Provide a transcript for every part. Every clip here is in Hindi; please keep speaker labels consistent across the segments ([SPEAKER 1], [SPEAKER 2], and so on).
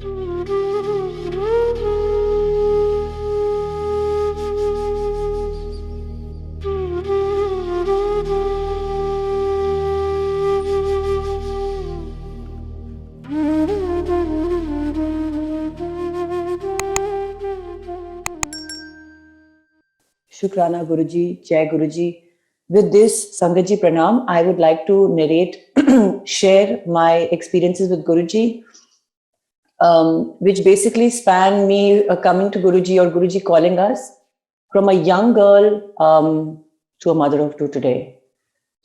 [SPEAKER 1] Shukrana Guruji, Jai Guruji. With this, Sangatji Pranam, I would like to narrate, share my experiences with Guruji, which basically span me coming to Guruji or Guruji calling us from a young girl to a mother of two today.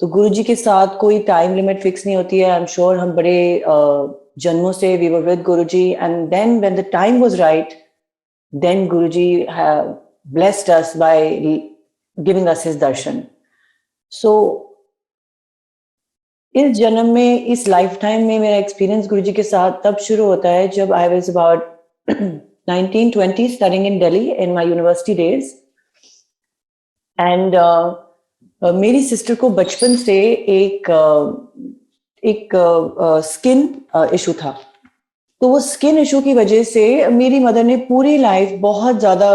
[SPEAKER 1] तो गुरुजी के साथ कोई टाइम लिमिट फिक्स नहीं होती है. आई एम श्योर हम बड़े जन्मों से we were with Guruji, and then when the time was right, then Guruji blessed us by giving us his darshan. So इस जन्म में, इस लाइफ टाइम में मेरा एक्सपीरियंस गुरुजी के साथ तब शुरू होता है जब I was about 19-20 studying in Delhi in my university days. And मेरी सिस्टर को बचपन से एक स्किन इशू था. तो वो स्किन इशू की वजह से मेरी मदर ने पूरी लाइफ बहुत ज़्यादा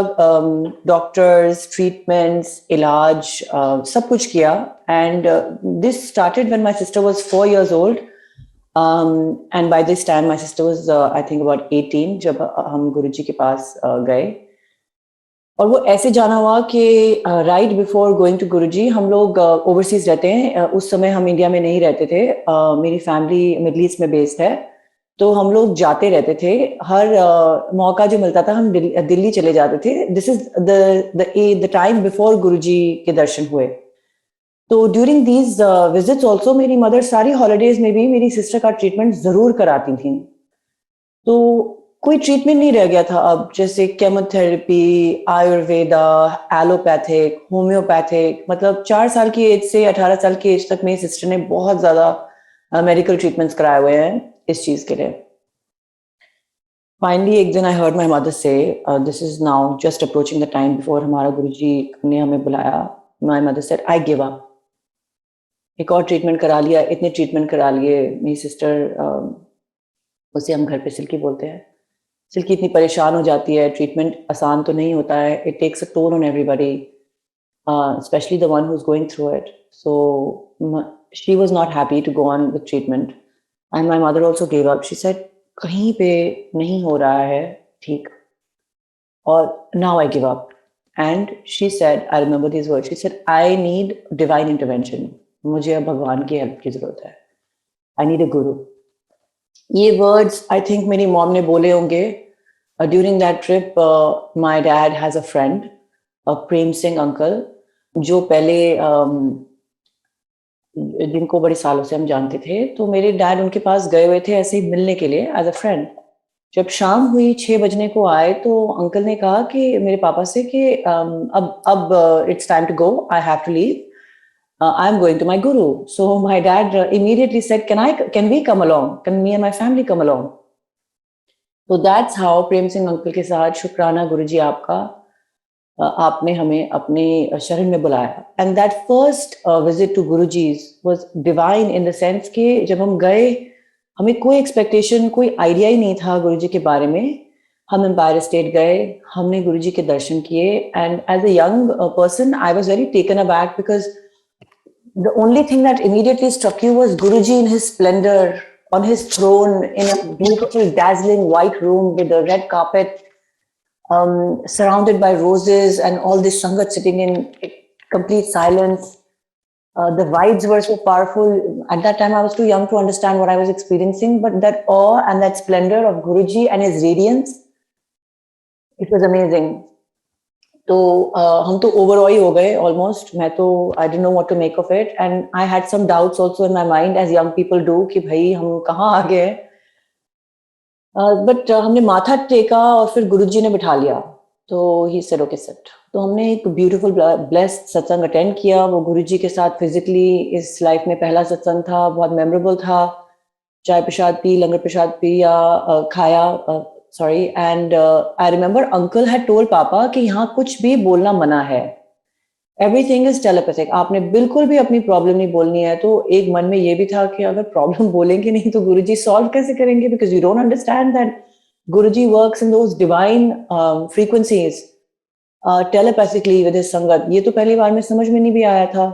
[SPEAKER 1] डॉक्टर्स, ट्रीटमेंट्स, इलाज सब कुछ किया. And this started when my sister was 4 years old, and by this time my sister was I think about 18 जब हम गुरुजी के पास गए. और वो ऐसे जाना हुआ कि राइट बिफोर गोइंग टू गुरुजी, हम लोग ओवरसीज रहते हैं. उस समय हम इंडिया में नहीं रहते थे. मेरी फैमिली मिडल ईस्ट में बेस्ड है, तो हम लोग जाते रहते थे. हर मौका जो मिलता था हम दिल्ली चले जाते थे. This is the time before Guruji के दर्शन हुए. तो ड्यूरिंग दीज विजिट्स ऑल्सो मेरी मदर सारी हॉलीडेज में भी मेरी सिस्टर का ट्रीटमेंट जरूर कराती थी. तो कोई ट्रीटमेंट नहीं रह गया था अब, जैसे केमोथेरेपी, आयुर्वेदा, एलोपैथिक, होम्योपैथिक. मतलब 4 साल की एज से 18 साल की एज तक मेरी सिस्टर ने बहुत ज्यादा मेडिकल ट्रीटमेंट्स कराए हुए हैं इस चीज के लिए. फाइनली एक दिन आई हर्ड माई मदर से, this is now just approaching the time before हमारा गुरुजी ने हमें बुलाया. My mother said I give up. एक और ट्रीटमेंट करा लिया, इतने ट्रीटमेंट करा लिए. मेरी सिस्टर, उसे हम घर पे सिल्की बोलते हैं, सिल्की इतनी परेशान हो जाती है. ट्रीटमेंट आसान तो नहीं होता है. It takes a toll on everybody, specially the one who is going through it. So she was not happy to go on with treatment. And my mother also gave up. She said, कहीं पे नहीं हो रहा है ठीक, और now I give up. And she said, I remember these words. She said, I need divine intervention. मुझे अब भगवान की हेल्प की जरूरत है. I need a guru. ये words I think मेरी मॉम ने बोले होंगे. During that trip, my dad has a friend, Prem Singh uncle, जो पहले जिनको बड़े सालों से हम जानते थे. तो मेरे डैड उनके पास गए हुए थे ऐसे ही मिलने के लिए एज अ फ्रेंड. जब शाम हुई 6 बजने को आए, तो अंकल ने कहा कि मेरे पापा से कि अब it's time to go, I have to leave, I am going to my guru. So my dad immediately said, can we come along, can me and my family come along. तो that's how Prem Singh uncle के साथ, शुक्राना गुरुजी आपका, आपने हमें अपने शरण में बुलाया. And that first visit to Guruji's was divine in the sense कि जब हम गए, हमें कोई एक्सपेक्टेशन, कोई आइडिया ही नहीं था गुरुजी के बारे में. हम एम्पायर स्टेट गए, हमने गुरुजी के दर्शन किए. And as a young person I was very taken aback, because the only thing that immediately struck you was Guruji in his splendour on his throne in a beautiful dazzling white room with a red carpet, surrounded by roses, and all this sangat sitting in complete silence. The vibes were so powerful. At that time I was too young to understand what I was experiencing, but that awe and that splendor of Guruji and his radiance, it was amazing. तो हम तो ओवरऑल हो गए ऑलमोस्ट. मैं तो I didn't know what to make of it, and I had some doubts also in my mind as young people do कि भाई हम कहाँ आ गए. बट हमने माथा टेका और फिर गुरुजी ने बिठा लिया. तो ही सेड ओके सिट. तो हमने एक ब्यूटीफुल ब्लेस्ड सत्संग अटेंड किया. वो गुरुजी के साथ फिजिकली इस लाइफ में पहला सत्संग था, बहुत मेमोरेबल था. चाय प्रसाद पी, लंगर प्रसाद पी या खाया, sorry, and I remember uncle had told पापा कि यहाँ कुछ भी बोलना मना है. Everything is telepathic. आपने बिल्कुल भी अपनी प्रॉब्लम नहीं बोलनी है. तो एक मन में ये भी था कि अगर प्रॉब्लम बोलेंगे नहीं तो गुरुजी सॉल्व कैसे करेंगे, because you don't understand that Guruji works in those divine frequencies telepathically with his संगत. ये तो पहली बार में समझ में नहीं भी आया था.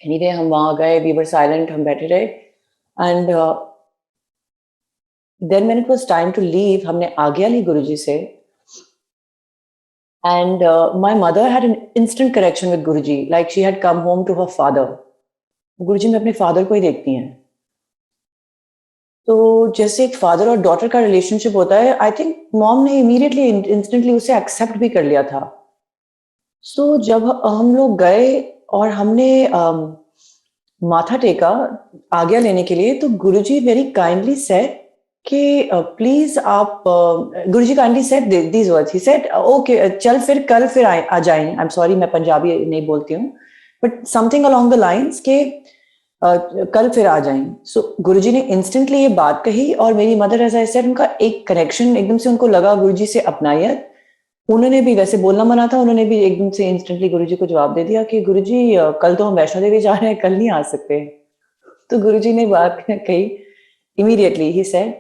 [SPEAKER 1] Anyway, हम वहाँ गए, we were silent, हम बैठे रहे. And then when it was time to leave, हमने आज्ञा ली गुरुजी से. And my mother had an instant connection with Guruji, like she had come home to her father. गुरुजी में अपने फादर को ही देखती हैं. तो जैसे एक फादर और डॉटर का रिलेशनशिप होता है, आई थिंक मॉम ने इमीडिएटली इंस्टेंटली उसे एक्सेप्ट भी कर लिया था. सो जब हम लोग गए और हमने माथा टेका आज्ञा लेने के लिए, तो गुरुजी वेरी काइंडली सेड कि प्लीज आप Guruji kindly said these words. He said okay, चल फिर कल फिर आ जाएं. आई एम सॉरी, मैं पंजाबी नहीं बोलती हूँ, but something along the lines के कल फिर आ जाएं. सो गुरुजी ने इंस्टेंटली ये बात कही और मेरी मदर एज आई सेड, उनका एक कनेक्शन एकदम से उनको लगा गुरुजी से अपनायत. उन्होंने भी वैसे बोलना मना था, उन्होंने भी एकदम से इंस्टेंटली गुरुजी को जवाब दे दिया कि गुरुजी कल तो हम वैष्णो देवी जा रहे हैं, कल नहीं आ सकते. तो गुरुजी ने बात कही इमीडिएटली. ही सेड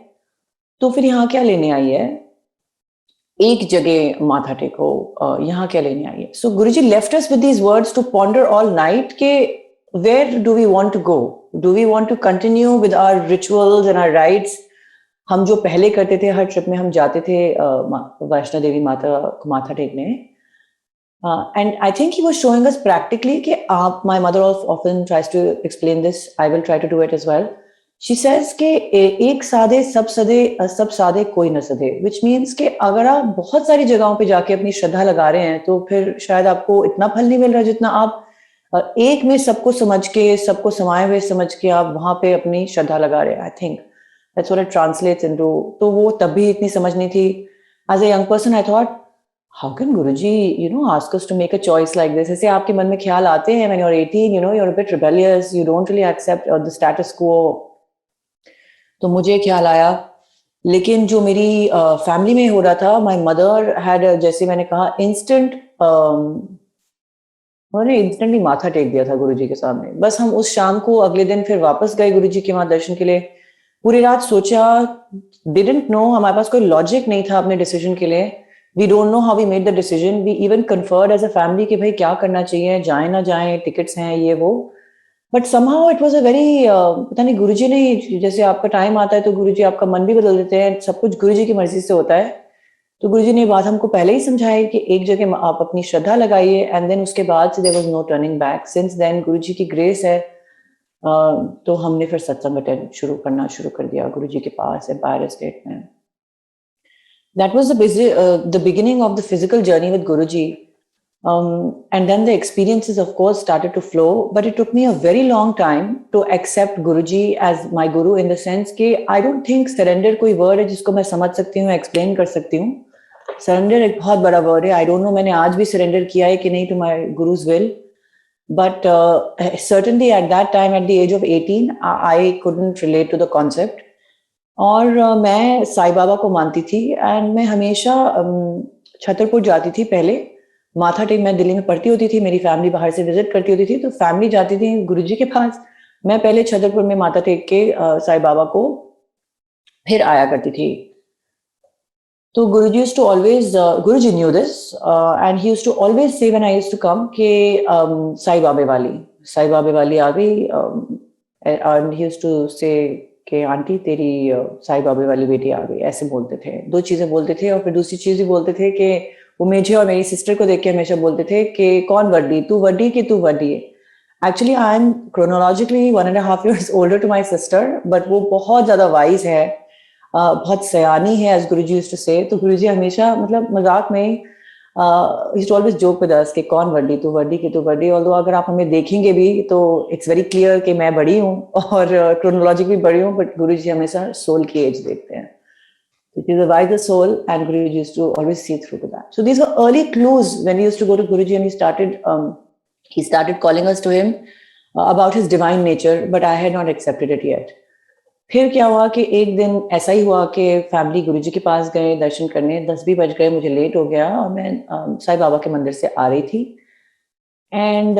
[SPEAKER 1] तो फिर यहाँ क्या लेने आई है, एक जगह माथा टेको, यहाँ क्या लेने आई है. So Guruji left us with these words to ponder all night के where do we want to go? Do we want to continue with our rituals and our rites? हम जो पहले करते थे, हर ट्रिप में हम जाते थे वैष्णो देवी माता को माथा टेकने. And I think he was showing us practically कि आप, my mother often tries to explain this, I will try to do it as well. She says कि एक साधे सब साधे कोई न सधे, which means कि अगर आप बहुत सारी जगहों पे जाके अपनी श्रद्धा लगा रहे हैं तो फिर शायद आपको इतना फल नहीं मिल रहा जितना आप एक में सबको समझ के, सबको समाये हुए समझ के आप वहां पे अपनी श्रद्धा लगा रहे हैं. I think that's what it translates into. तो वो तब भी इतनी समझ नहीं थी. As a young person I thought, how can Guruji ask us to make a choice like this. ऐसे आपके मन में ख्याल आते हैं when you are 18, you are a bit rebellious, you don't really accept the status quo. तो मुझे ख्याल आया, लेकिन जो मेरी फैमिली में हो रहा था, माय मदर हैड, जैसे मैंने कहा, उन्होंने इंस्टेंटली माथा टेक दिया था गुरुजी के सामने. बस हम उस शाम को अगले दिन फिर वापस गए गुरुजी के वहां दर्शन के लिए. पूरी रात सोचा, डिडंट नो, हमारे पास कोई लॉजिक नहीं था अपने डिसीजन के लिए. We don't know how we made the decision. We even conferred as a family कि भाई क्या करना चाहिए, जाए ना जाए, टिकट्स हैं ये वो. But somehow it was a very, पता नहीं, गुरुजी ने, जैसे आपका टाइम आता है तो गुरुजी आपका मन भी बदल देते हैं. सब कुछ गुरुजी की मर्जी से होता है. तो गुरुजी ने बात हमको पहले ही समझाई कि एक जगह आप अपनी श्रद्धा लगाइए, एंड देन उसके बाद से there was no turning back. Since then Guruji की ग्रेस है. तो हमने फिर सत्संग अटेंड करना शुरू कर दिया गुरुजी के पास एम्पायर स्टेट में. That was the beginning of the physical journey with Guruji. And then the experiences of course started to flow, but it took me a very long time to accept Guruji as my guru, in the sense कि I don't think surrender कोई word है जिसको मैं समझ सकती हूँ, explain कर सकती हूँ. Surrender एक बहुत बड़ा word है. I don't know मैंने आज भी surrender किया है कि नहीं to my guru's will, but certainly at that time, at the age of 18, I couldn't relate to the concept. और मैं साईं बाबा को मानती थी, एंड मैं हमेशा छतरपुर जाती थी. पहले माथा टेक, मैं दिल्ली में पढ़ती होती थी, मेरी फैमिली बाहर से विजिट करती होती थी, तो फैमिली जाती थी गुरुजी के पास. मैं पहले छतरपुर में माथा टेक के साईं बाबा को फिर आया करती थी. तो Guruji used to always, Guruji knew this, and he used to always say when I used to come कि साईं बाबे वाली आ गई. एंड ही यूज्ड टू से कि आंटी तेरी साईं बाबे वाली बेटी आ गई. ऐसे बोलते थे. दो चीजें बोलते थे, और फिर दूसरी चीज भी बोलते थे कि वो मुझे और मेरी सिस्टर को देख के हमेशा बोलते थे कि कौन वड्डी, तू वड्डी कि तू वड्डी है. Actually I am chronologically 1.5 years older to my sister, but वो बहुत ज्यादा वाइज है, बहुत सयानी है, एज गुरुजी यूज्ड टू से. तो गुरुजी हमेशा, मतलब मजाक में ही to always joke with us कि कौन वड्डी, तू वड्डी कि तू वड्डी. ऑल्दो अगर आप हमें देखेंगे भी तो इट्स वेरी क्लियर कि मैं बड़ी हूँ और क्रोनोलॉजिकली बड़ी हूँ, बट गुरुजी हमेशा सोल की एज देखते हैं. It is a wiser soul, and Guruji used to always see through to that. So these were early clues when we used to go to Guruji, and he started calling us to him about his divine nature, but I had not accepted it yet. फिर क्या हुआ कि एक दिन ऐसा ही हुआ कि फैमिली गुरुजी के पास गए दर्शन करने. 10 भी बज गए, मुझे लेट हो गया, और मैं साईं बाबा के मंदिर से आ रही थी. And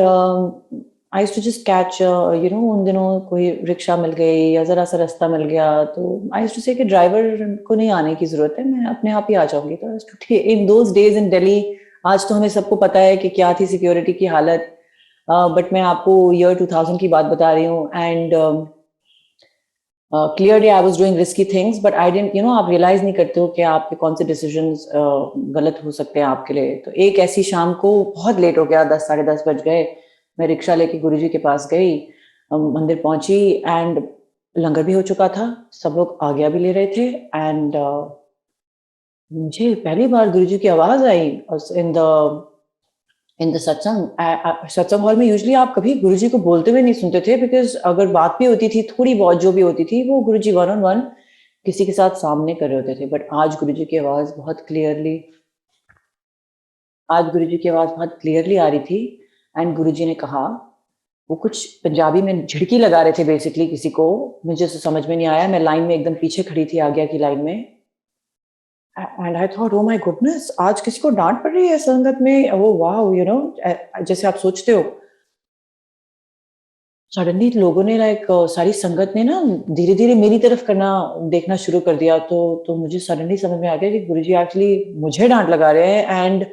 [SPEAKER 1] I used to just catch उन दिनों कोई रिक्शा मिल गई या ज़रा सा रास्ता मिल गया तो आई यूज्ड टू से कि ड्राइवर को नहीं आने की ज़रूरत है, मैं अपने आप ही आ जाऊँगी। तो इन दोज़ डेज़ इन दिल्ली, आज तो हमें सबको पता है कि क्या थी सिक्योरिटी की हालत। बट मैं आपको ईयर 2000 की बात बता रही हूँ and clearly I was doing risky things but I didn't आप रियलाइज नहीं करते हो कि आपके कौन से डिसीजंस गलत हो सकते हैं आपके लिए। तो एक ऐसी शाम को बहुत लेट हो गया, 10 साढ़े 10 बज गए, मैं रिक्शा लेके गुरुजी के पास गई, मंदिर पहुंची एंड लंगर भी हो चुका था, सब लोग आज्ञा भी ले रहे थे एंड मुझे पहली बार गुरुजी की आवाज आई इन द सत्संग। सत्संग हॉल में यूजुअली आप कभी गुरुजी को बोलते हुए नहीं सुनते थे, बिकॉज अगर बात भी होती थी थोड़ी बहुत जो भी होती थी वो गुरुजी वन ऑन वन किसी के साथ सामने कर रहे होते थे। बट आज गुरुजी की आवाज बहुत क्लियरली आ रही थी एंड गुरुजी ने कहा, वो कुछ पंजाबी में झिड़की लगा रहे थे बेसिकली किसी को, मुझे समझ में नहीं आया, मैं लाइन में एकदम पीछे खड़ी थी आज्ञा की लाइन में and I thought oh my goodness, आज किसी को डांट पड़ रही है संगत में, वो वाओ जैसे आप सोचते हो। सडनली लोगों ने सारी संगत ने ना धीरे धीरे मेरी तरफ करना देखना शुरू कर दिया, तो मुझे सडनली समझ में आ गया कि गुरुजी एक्चुअली मुझे डांट लगा रहे हैं। And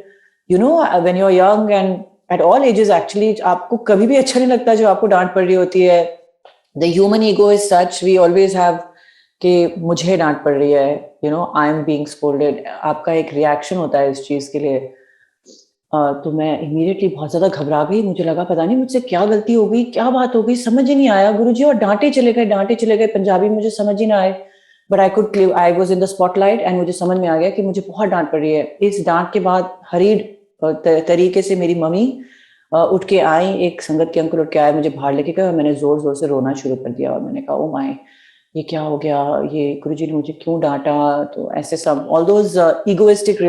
[SPEAKER 1] when you are young and at all ages actually आपको कभी भी अच्छा नहीं लगता जब आपको डांट पड़ रही होती है। The human ego is such, we always have कि मुझे डांट पड़ रही है, आई एम बीइंग स्कोल्डेड, आपका एक रिएक्शन होता है इस चीज के लिए। तो मैं इमीडिएटली बहुत ज्यादा घबरा गई, मुझे लगा पता नहीं मुझसे क्या गलती हो गई, क्या बात हो गई, समझ ही नहीं आया गुरुजी, और डांटे चले गए, पंजाबी मुझे समझ ही ना आए। But I was in the spotlight and मुझे समझ में आ गया कि मुझे बहुत डांट पड़ रही है। इस डांट के बाद हरीड तरीके से मेरी मम्मी उठ के आई, एक संगत के अंकल उठ के आए, मुझे बाहर लेके गए और मैंने जोर जोर से रोना शुरू कर दिया और मैंने कहा ओ माय, ये क्या हो गया, ये गुरुजी ने मुझे क्यों डांटा। तो ऐसे सब all those egoistic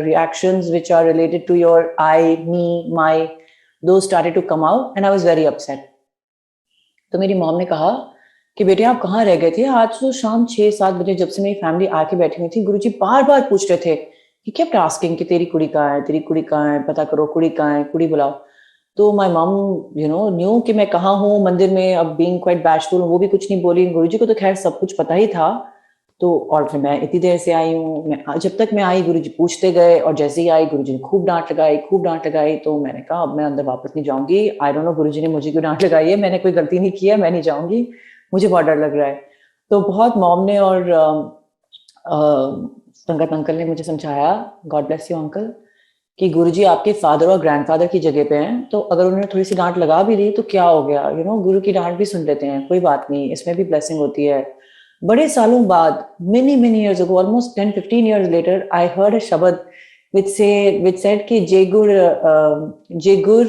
[SPEAKER 1] reactions which are related to your I, me, my, those started to come out and I was very upset. तो मेरी मॉम ने कहा कि बेटे आप कहाँ रह गए थे, आज तो शाम 6-7 बजे जब से मेरी फैमिली आके बैठी हुई थी, गुरुजी बार बार पूछ रहे थे कि kept asking कि तेरी कुड़ी कहाँ है, पता करो कुड़ी कहाँ है, कुड़ी बुलाओ। तो माय मॉम न्यू कि मैं कहाँ हूँ मंदिर में, अब बीइंग क्वाइट बैशफुल वो भी कुछ नहीं बोली। गुरुजी को तो खैर सब कुछ पता ही था। तो और फिर मैं इतनी देर से आई हूँ, मैं जब तक मैं आई गुरुजी पूछते गए और जैसे ही आई गुरुजी ने खूब डांट लगाई। तो मैंने कहा अब मैं अंदर वापस नहीं जाऊंगी, आई डोंट नो गुरुजी ने मुझे क्यों डांट लगाई है, मैंने कोई गलती नहीं किया, मैं नहीं जाऊंगी, मुझे बहुत डर लग रहा है। तो बहुत मॉम ने और संगत अंकल ने मुझे समझाया, गॉड ब्लेस यू अंकल, कि गुरुजी आपके फादर और ग्रैंडफादर की जगह पे हैं, तो अगर उन्होंने थोड़ी सी डांट लगा भी दी तो क्या हो गया, गुरु की डांट भी सुन लेते हैं, कोई बात नहीं, इसमें भी ब्लेसिंग होती है। बड़े सालों बाद, many years ago, almost 10-15 years later, I heard a shabad which said कि जे गुर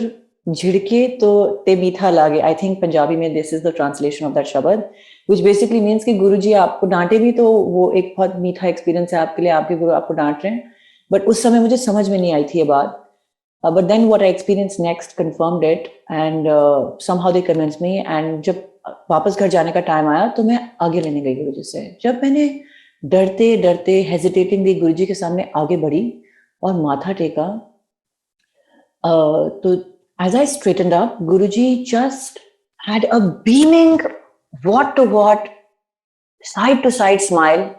[SPEAKER 1] झिड़के तो ते मीठा लागे। I think पंजाबी में this is the translation of that shabad, which basically means कि गुरुजी आपको डांटे भी तो वो एक बहुत मीठा एक्सपीरियंस है आपके लिए, आपके गुरु आपको डांट रहे हैं। बट उस समय मुझे समझ में नहीं आई थी ये बात। But then what I experience next confirmed it and somehow they convince me. And जब वापस घर जाने का टाइम आया तो मैं आगे लेने गई गुरुजी से। जब मैंने डरते हेजिटेटिंगली गुरुजी के सामने आगे बढ़ी और माथा टेका, तो as I straightened up, Guruji just had a beaming what to what side to side smile.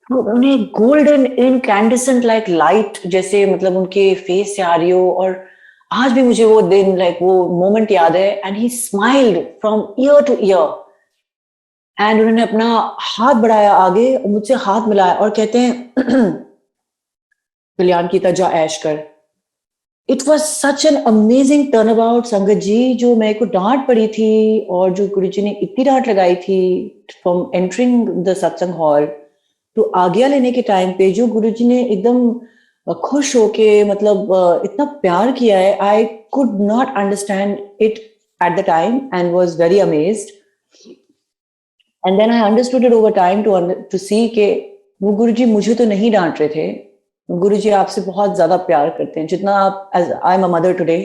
[SPEAKER 1] उन्हें गोल्डन इनकैंडिसेंट लाइक लाइट जैसे मतलब उनके फेस से आ रही हो, और आज भी मुझे वो दिन वो मोमेंट याद है। And he smiled from year two year and उन्होंने अपना हाथ बढ़ाया आगे और मुझसे हाथ मिलाया और कहते हैं कल्याण की तजा ऐश कर। It was such an amazing turn about संगत जी, जो मेरे को डांट पड़ी थी और जो गुरुजी ने इतनी डांट लगाई थी फ्रॉम एंटरिंग द सत्संग हॉल, तो आज्ञा लेने के टाइम पे जो गुरुजी ने एकदम खुश होके मतलब इतना प्यार किया है, I could not understand it at the time and was very amazed. And then I understood it over time to see के वो गुरुजी मुझे तो नहीं डांट रहे थे, गुरुजी आपसे बहुत ज्यादा प्यार करते हैं जितना आप, as I am a mother today,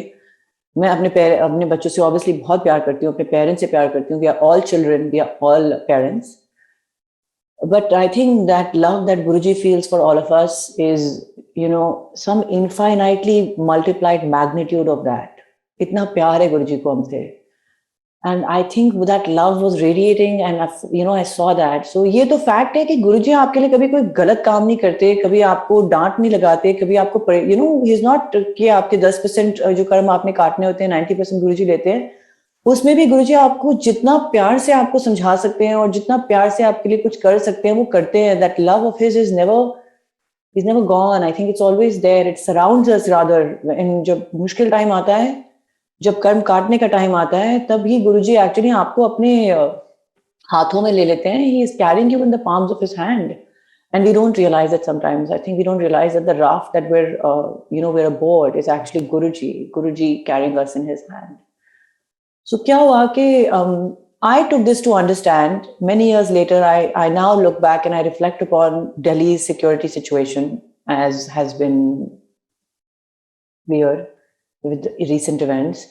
[SPEAKER 1] मैं अपने बच्चों से ऑब्वियसली बहुत प्यार करती हूँ, अपने पेरेंट्स से प्यार करती हूँ। We are all children, we are all parents. But I think that love that Guruji feels for all of us is, some infinitely multiplied magnitude of that. इतना प्यार है गुरुजी को हमसे। And I think that love was radiating and I saw that. So ये तो फैक्ट है कि गुरुजी आपके लिए कभी कोई गलत काम नहीं करते, कभी आपको डांट नहीं लगाते, कभी आपको ही इज नॉट कि आपके 10% जो कर्म आपने काटने होते हैं 90% गुरुजी लेते हैं। उसमें भी गुरुजी आपको जितना प्यार से आपको समझा सकते हैं और जितना प्यार से आपके लिए कुछ कर सकते हैं वो करते हैं। That love of his is never gone. I think it's always there. It surrounds us rather. जब मुश्किल टाइम आता है, जब कर्म काटने का टाइम आता है, तब ही गुरुजी एक्चुअली आपको अपने हाथों में ले लेते हैं। He is carrying you in the palms of his hand, and we don't realize it sometimes. I think we don't realize that the raft that we're aboard is actually Guruji carrying us in his hand. So क्या हुआ कि I took this to understand. Many years later, I now look back and I reflect upon Delhi's security situation, as has been weird with recent events,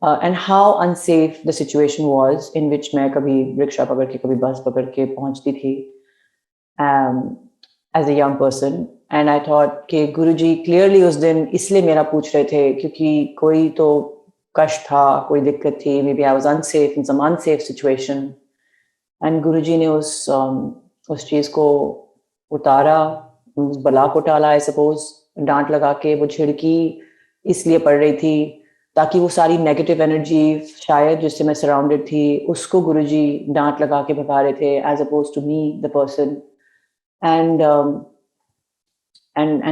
[SPEAKER 1] and how unsafe the situation was in which मैं कभी रिक्शा पकड़ के कभी बस पकड़ के पहुंचती थी as a young person. And I thought कि गुरुजी clearly उस दिन इसलिए मेरा पूछ रहे थे क्योंकि कोई तो कष्ट था, कोई दिक्कत थी, maybe I was unsafe in some unsafe situation, and गुरुजी ने उस चीज को उतारा, उस बला को टाला, I suppose, डांट लगा के। वो झिड़की इसलिए पड़ रही थी ताकि वो सारी नेगेटिव एनर्जी शायद जिससे मैं सराउंडेड थी उसको गुरुजी डांट लगा के भगा रहे थे, as opposed to me the person. and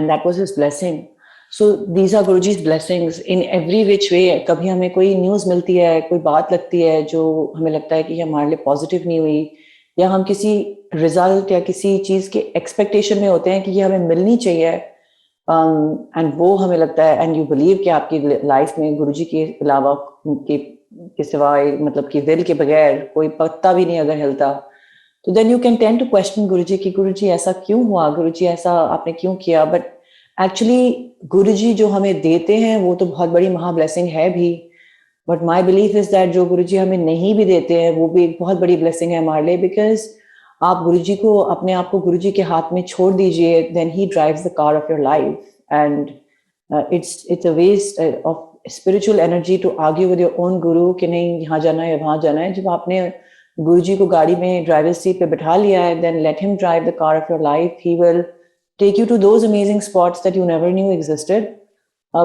[SPEAKER 1] that was his blessing. So these are Guruji's blessings in every which way. कभी हमें कोई न्यूज़ मिलती है, कोई बात लगती है जो हमें लगता है कि हमारे लिए पॉजिटिव नहीं हुई, या हम किसी रिजल्ट या किसी चीज़ के एक्सपेक्टेशन में होते हैं कि ये हमें मिलनी चाहिए, एंड वो हमें लगता है, एंड यू बिलीव कि आपकी लाइफ में गुरुजी के अलावा के सिवाय, मतलब कि दिल के बगैर कोई पत्ता भी नहीं अगर हिलता, तो then you can tend to question Guruji कि गुरुजी ऐसा क्यों हुआ, गुरुजी ऐसा आपने क्यों किया। बट एक्चुअली गुरुजी जो हमें देते हैं वो तो बहुत बड़ी महा ब्लेसिंग है भी, but my belief is that जो गुरुजी हमें नहीं भी देते हैं वो भी एक बहुत बड़ी ब्लेसिंग है हमारे लिए। बिकॉज आप गुरुजी को, अपने आप को गुरुजी के हाथ में छोड़ दीजिए, then he drives the car of your life, and it's a waste of spiritual energy to argue with your own guru कि नहीं यहाँ जाना है वहाँ जाना है। जब आपने गुरुजी को गाड़ी में ड्राइवर सीट पे बिठा लिया है, then let him drive the car of your life. He will take you to those amazing spots that you never knew existed,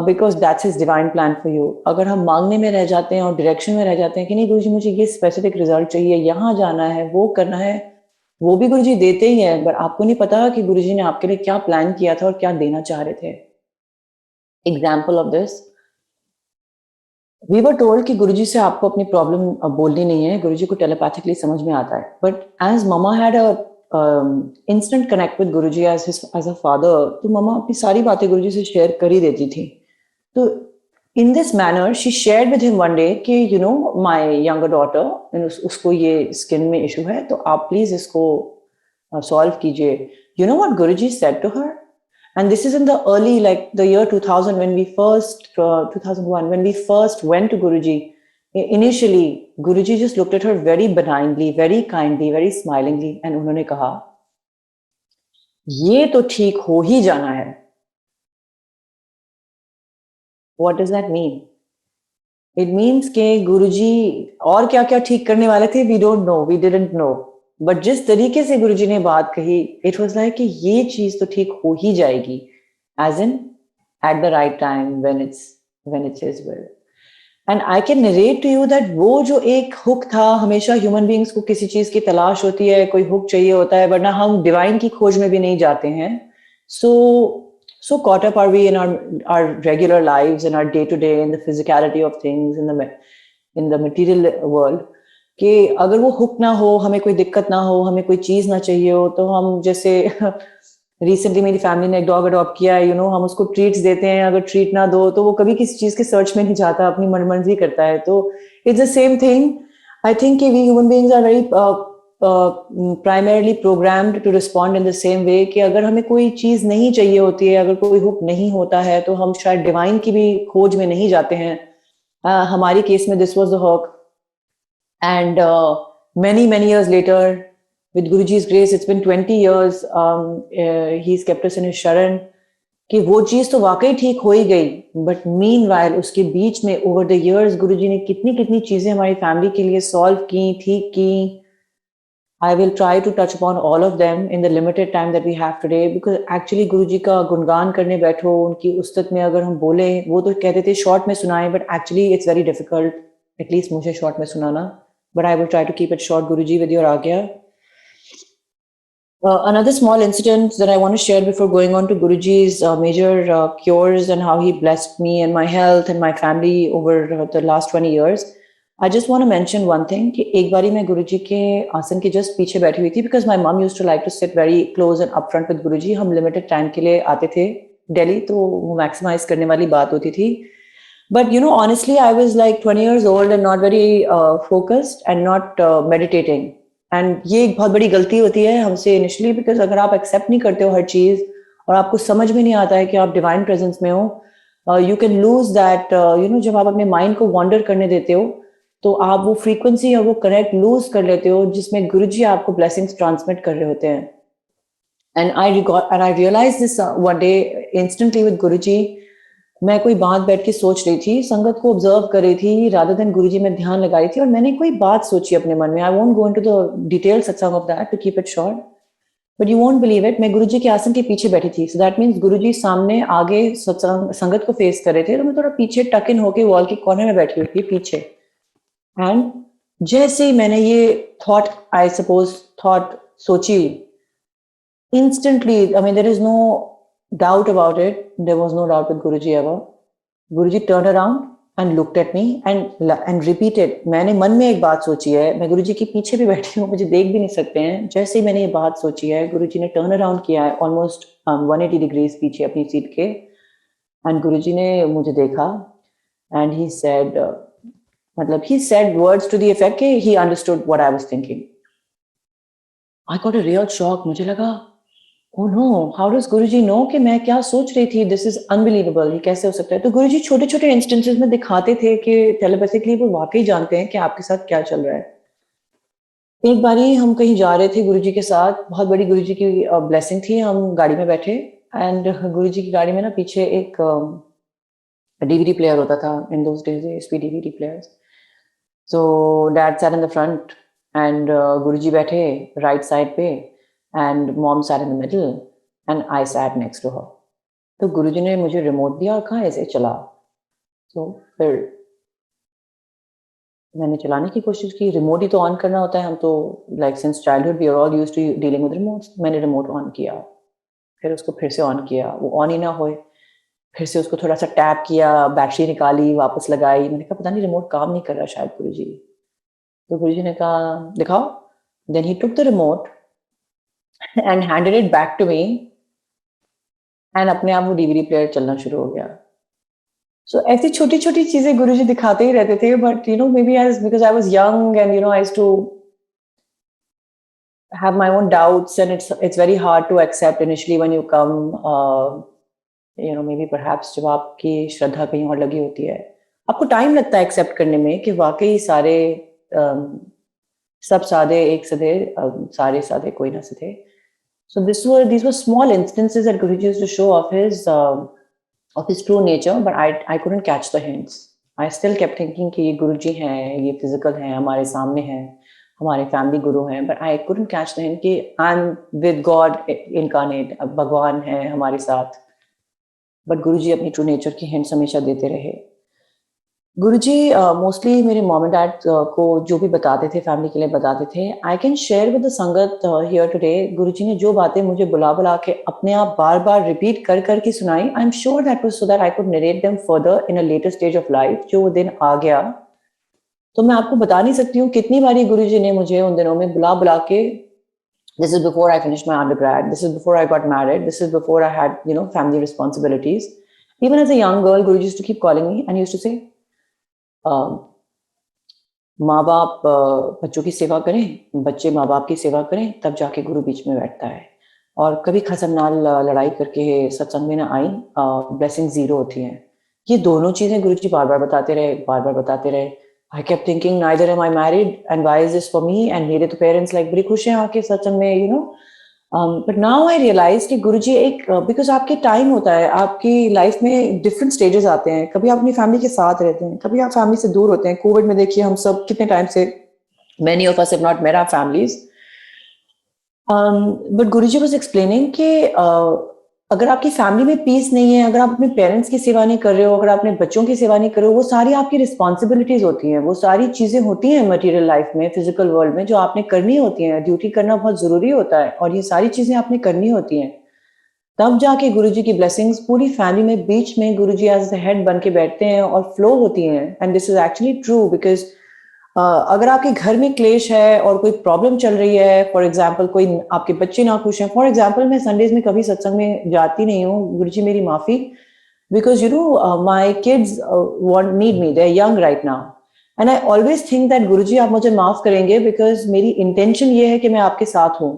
[SPEAKER 1] because that's his divine plan for you. अगर हम मांगने में रह जाते हैं और डायरेक्शन में रह जाते हैं कि नहीं गुरुजी मुझे ये स्पेसिफिक रिजल्ट चाहिए, यहाँ जाना है, वो करना है, वो भी गुरुजी देते ही हैं, बट आपको नहीं पता कि गुरुजी ने आपके लिए क्या प्लान किया था और क्या देना चाह रहे थे। Example of this, we were told कि गुरुजी से आपको अपनी प्रॉब्लम बोलनी नहीं है, गुरुजी को टेलीपैथिकली समझ में आता है। But as mama had a instant connect with Guruji as a father, तो मम्मा अपनी सारी बातें गुरुजी से शेयर कर ही देती थी। तो in this manner she shared with him one day कि my younger daughter, उसको ये स्किन में इशू है तो आप प्लीज इसको सॉल्व कीजिए। You know what Guruji said to her? And this is in the early, like the year 2000, when we first 2001 when we first went to Guruji. Initially, Guruji just looked at her very benignly, very kindly, very smilingly, and उन्होंने कहा, ये तो ठीक हो ही जाना है। What does that mean? It means कि गुरुजी और क्या क्या ठीक करने वाले थे, we don't know, we didn't know. But जिस तरीके से गुरुजी ने बात कही, it was like कि ये चीज तो ठीक हो ही जाएगी, as in at the right time when it's his will. And I can narrate to you that वो जो एक हुक था, हमेशा ह्यूमन बींग्स को किसी चीज की तलाश होती है, कोई हुक चाहिए होता है, वरना हम डिवाइन की खोज में भी नहीं जाते हैं। So caught up are we in our regular lives, in our day to day, in the physicality of things, in the material world, कि अगर वो हुक ना हो, हमें कोई दिक्कत ना हो, हमें कोई चीज ना चाहिए हो, तो हम जैसे रिसेंटली मेरी फैमिली ने एक डॉग अडॉप्ट किया है, हम उसको ट्रीट्स देते हैं, अगर ट्रीट ना दो तो वो कभी किसी चीज के सर्च में नहीं जाता, अपनी मनमर्जी करता है। तो it's the same thing. I think we human beings are very primarily programmed to respond in the same way कि अगर हमें कोई चीज नहीं चाहिए होती है, अगर कोई हुक नहीं होता है, तो हम शायद डिवाइन की भी खोज में नहीं जाते हैं। हमारी केस में this was the hook, and many years later, with Guruji's grace, it's been 20 years. He's kept us in his sharan, कि वो चीज़ तो वाक़ई ठीक हो ही गई, बट मीनवाइल उसके बीच में ओवर द इयर्स गुरुजी ने कितनी-कितनी चीज़ें हमारी फैमिली के लिए सॉल्व की, ठीक की। I will try to touch upon all of them in the limited time that we have today because actually गुरुजी का गुणगान करने बैठो, उनकी उस्तत में अगर हम बोले, वो तो कहते थे शॉर्ट में सुनाएं, but actually it's very difficult, at least मुझे शॉर्ट में सुनाना. But I will try to keep it short, Guruji, with your आज्ञा. Another small incident that I want to share before going on to Guruji's major cures and how he blessed me and my health and my family over the last 20 years. I just want to mention one thing कि एक बारी मैं गुरुजी के आसन के just पीछे बैठी हुई थी because my mom used to like to sit very close and upfront with गुरुजी. हम limited time के लिए आते थे दिल्ली, तो वो maximize करने वाली बात होती थी. But you know, honestly, I was like 20 years old and not very focused and not meditating. And ये एक बहुत बड़ी गलती होती है हमसे इनिशियली, बिकॉज अगर आप एक्सेप्ट नहीं करते हो हर चीज और आपको समझ में नहीं आता है कि आप डिवाइन प्रेजेंस में हो, you can lose that, you know, जब आप अपने माइंड को वॉन्डर करने देते हो तो आप वो फ्रीक्वेंसी और वो कनेक्ट लूज कर लेते हो जिसमें गुरुजी आपको ब्लेसिंग्स ट्रांसमिट कर रहे होते हैं. And I realise this one day instantly with Guruji. मैं कोई बात बैठ के सोच रही थी, संगत को ऑब्जर्व कर रही थी, रादर देन गुरुजी में ध्यान लगा रही थी, और मैंने कोई बात सोची अपने मन में. I won't go into the detail satsang of that to keep it short, but you won't believe it, मैं गुरुजी के आसन के पीछे बैठी थी. सो दैट मीन्स गुरुजी सामने आगे सत्संग संगत को फेस कर रहे थे, तो मैं थोड़ा पीछे टक इन होके वॉल के कॉर्नर में बैठी हुई थी पीछे. एंड जैसे ही मैंने ये thought, I suppose thought Sochi, instantly, I mean, there is no doubt about it. There was no doubt with Guruji ever. Guruji turned around and looked at me and repeated. मैंने मन में एक बात सोची है, मैं गुरुजी के पीछे भी बैठी हूँ, मुझे देख भी नहीं सकते हैं. जैसे ही मैंने ये बात सोची है, गुरुजी ने टर्न अराउंड किया है ऑलमोस्ट 180 डिग्रीज पीछे अपनी सीट के, एंड गुरुजी ने मुझे देखा एंड ही सेड, मतलब he said words to the effect कि he understood what I was thinking. I got a real shock. मुझे लगा, oh no, how does Guruji know कि मैं क्या सोच रही थी? This is unbelievable. ये कैसे हो सकता है? तो गुरुजी छोटे-छोटे इंस्टेंसेस में दिखाते थे कि टेलीपैथिकली वो वाकई जानते हैं कि आपके साथ क्या चल रहा है. एक बारी हम कहीं जा रहे थे गुरुजी के साथ, बहुत बड़ी गुरुजी की ब्लेसिंग थी. हम गाड़ी में बैठे एंड गुरुजी की गाड़ी में ना पीछे एक डीवीडी प्लेयर होता था. In those days SP DVD players. So dad sat in the front and Guruji बैठे राइट साइड पे and mom sat in the middle and I sat next to her. तो गुरुजी ने मुझे रिमोट दिया और कहा ऐसे चला. तो फिर मैंने चलाने की कोशिश की. रिमोट ही तो ऑन करना होता है, हम तो like since childhood we are all used to dealing with remotes. मैंने रिमोट ऑन किया, फिर उसको फिर से ऑन किया, वो ऑन ही ना होए. फिर से उसको थोड़ा सा टैप किया, बैटरी निकाली, वापस लगाई. मैंने कहा पता नहीं रिमोट काम नहीं कर रहा शायद गुरुजी. तो गुरुजी ने कहा दिखाओ. Then he took the remote and handed it back to me and अपने आप वो डीवीडी प्लेयर चलना शुरू हो गया. So ऐसी छोटी-छोटी चीजें गुरुजी दिखाते ही रहते थे, but you know, maybe as because I was young and you know I used to have my own doubts and it's very hard to accept initially when you come, you know, maybe perhaps जब आपकी श्रद्धा कहीं और लगी होती है, आपको टाइम लगता है एक्सेप्ट करने में कि वाकई सारे सब सादे एक सदे, सारे सादे कोई ना सदे. So these were small instances that Guruji used to show of his true nature, but I couldn't catch the hints. I still kept thinking कि ये गुरुजी हैं, ये फिजिकल हैं, हमारे सामने हैं, हमारे फैमिली गुरु हैं, but I couldn't catch the hint कि I'm with God incarnate, भगवान है हमारे साथ. But गुरुजी अपनी true nature की hints हमेशा देते रहे. गुरुजी मोस्टली मेरे मॉम एंड डैड को जो भी बताते थे, फैमिली के लिए बताते थे. I can share with the संगत हियर टुडे. गुरुजी ने जो बातें मुझे बुला बुला के अपने आप बार बार रिपीट कर कर के सुनाई. आई am sure that was so that I could narrate them further in a later stage of life. जो वो दिन आ गया तो मैं आपको बता नहीं सकती हूँ कितनी बारी गुरुजी ने मुझे उन दिनों में बुला बुला के, this is before I finish my undergrad, this is before I got married, this is before I had you know family responsibilities. Even as a young girl Guruji used to keep calling me and used to say माँ बाप बच्चों की सेवा करें, बच्चे माँ बाप की सेवा करें, तब जाके गुरु बीच में बैठता है. और कभी खसमनाल लड़ाई करके सत्संग में ना आई, ब्लेसिंग जीरो होती हैं. ये दोनों चीजें गुरुजी बार बार बताते रहे, बार बार बताते रहे. I kept thinking neither am I married and why is this for me. And मेरे तो पेरेंट्स लाइक बड़ी खुश हैं आके सत्संग में, you know, but now I realize कि गुरुजी एक बिकॉज आपके टाइम होता है, आपकी लाइफ में डिफरेंट स्टेजेस आते हैं, कभी आप अपनी फैमिली के साथ रहते हैं, कभी आप फैमिली से दूर होते हैं। कोविड में देखिए हम सब कितने टाइम से, many of us have not met our families. But Guruji was explaining कि अगर आपकी फैमिली में पीस नहीं है, अगर आप अपने पेरेंट्स की सेवा नहीं कर रहे हो, अगर आप अपने बच्चों की सेवा नहीं कर रहे हो, वो सारी आपकी रिस्पॉन्सिबिलिटीज होती हैं, वो सारी चीजें होती हैं मटेरियल लाइफ में, फिजिकल वर्ल्ड में, जो आपने करनी होती हैं। ड्यूटी करना बहुत जरूरी होता है और ये सारी चीजें आपने करनी होती हैं। तब जाके गुरुजी की ब्लेसिंग्स पूरी फैमिली में बीच में गुरुजी एज द हेड बन के बैठते हैं और फ्लो होती हैं। And this is actually true because अगर आपके घर में क्लेश है और कोई प्रॉब्लम चल रही है, फॉर एग्जाम्पल कोई आपके बच्चे ना खुश हैं, फॉर एग्जाम्पल मैं संडेज में कभी सत्संग में जाती नहीं हूँ, गुरुजी मेरी माफी, because you know my kids want need me, they are young right now and I always think that Guruji आप मुझे माफ करेंगे बिकॉज मेरी इंटेंशन ये है कि मैं आपके साथ हूँ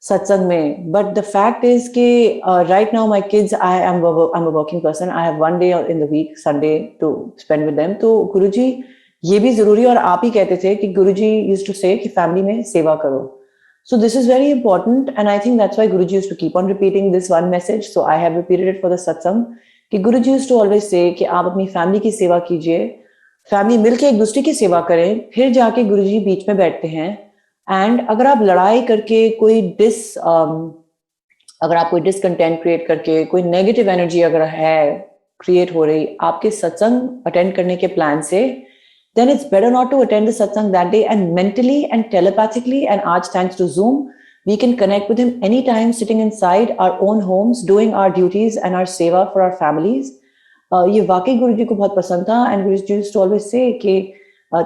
[SPEAKER 1] सत्संग में। बट द फैक्ट इज कि right now my kids, I am a working person, I have one day in the week, Sunday, to spend with them. तो गुरुजी ये भी जरूरी, और आप ही कहते थे कि गुरुजी यूज्ड टू से कि फैमिली में सेवा करो। So this is very important, and I think that's why Guruji used to keep on repeating this one message. So I have repeated it for the satsang कि Guruji used to always say कि आप अपनी फैमिली की सेवा कीजिए, फैमिली मिलके एक दूसरे की सेवा करें, फिर जाके गुरुजी बीच में बैठते हैं। एंड अगर आप लड़ाई करके अगर आप कोई डिसकंटेंट क्रिएट करके, कोई नेगेटिव एनर्जी अगर है क्रिएट हो रही आपके सत्संग अटेंड करने के प्लान से, then it's better not to attend the satsang that day. And mentally and telepathically, and aaj thanks to Zoom, we can connect with him anytime sitting inside our own homes, doing our duties and our seva for our families. ये वाकई गुरुजी को बहुत पसंद था, and Guruji used to always say कि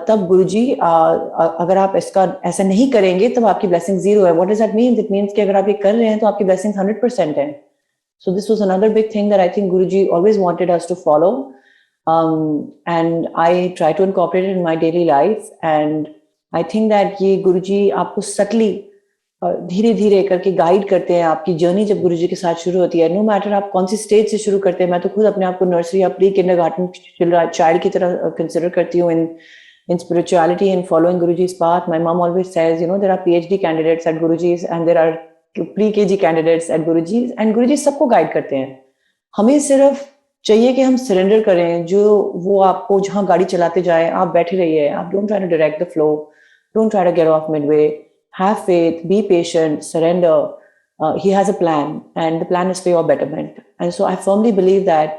[SPEAKER 1] तब गुरुजी अगर आप इसका ऐसा नहीं करेंगे तब आपकी ब्लेसिंग जीरो है। What does that mean? It means कि अगर आप ये कर रहे हैं तो आपकी ब्लेसिंग 100% है। So this was another big thing that I think Guruji always wanted us to follow. And I try to incorporate it in my daily life. And I think that ये गुरुजी आपको subtly धीरे धीरे करके गाइड करते हैं। आपकी जर्नी जब गुरुजी के साथ शुरू होती है, नो मैटर आप कौन सी स्टेज से शुरू करते हैं, मैं तो खुद अपने आप को नर्सरी या प्री किंडरगार्टन चाइल्ड की तरह कंसिडर करती हूँ in spirituality and following Guruji's path. My mom always says, you know, there are PhD candidates at Guruji's and there are pre-KG candidates at Guruji's, and Guruji सबको गाइड करते हैं। हमें सिर्फ चाहिए कि हम सरेंडर करें, जो वो आपको जहाँ गाड़ी चलाते जाए आप बैठे रहिए, आप don't try to direct the flow, don't try to get off midway, have faith, be patient, surrender. he has a plan and the plan is for your betterment. And so I firmly believe that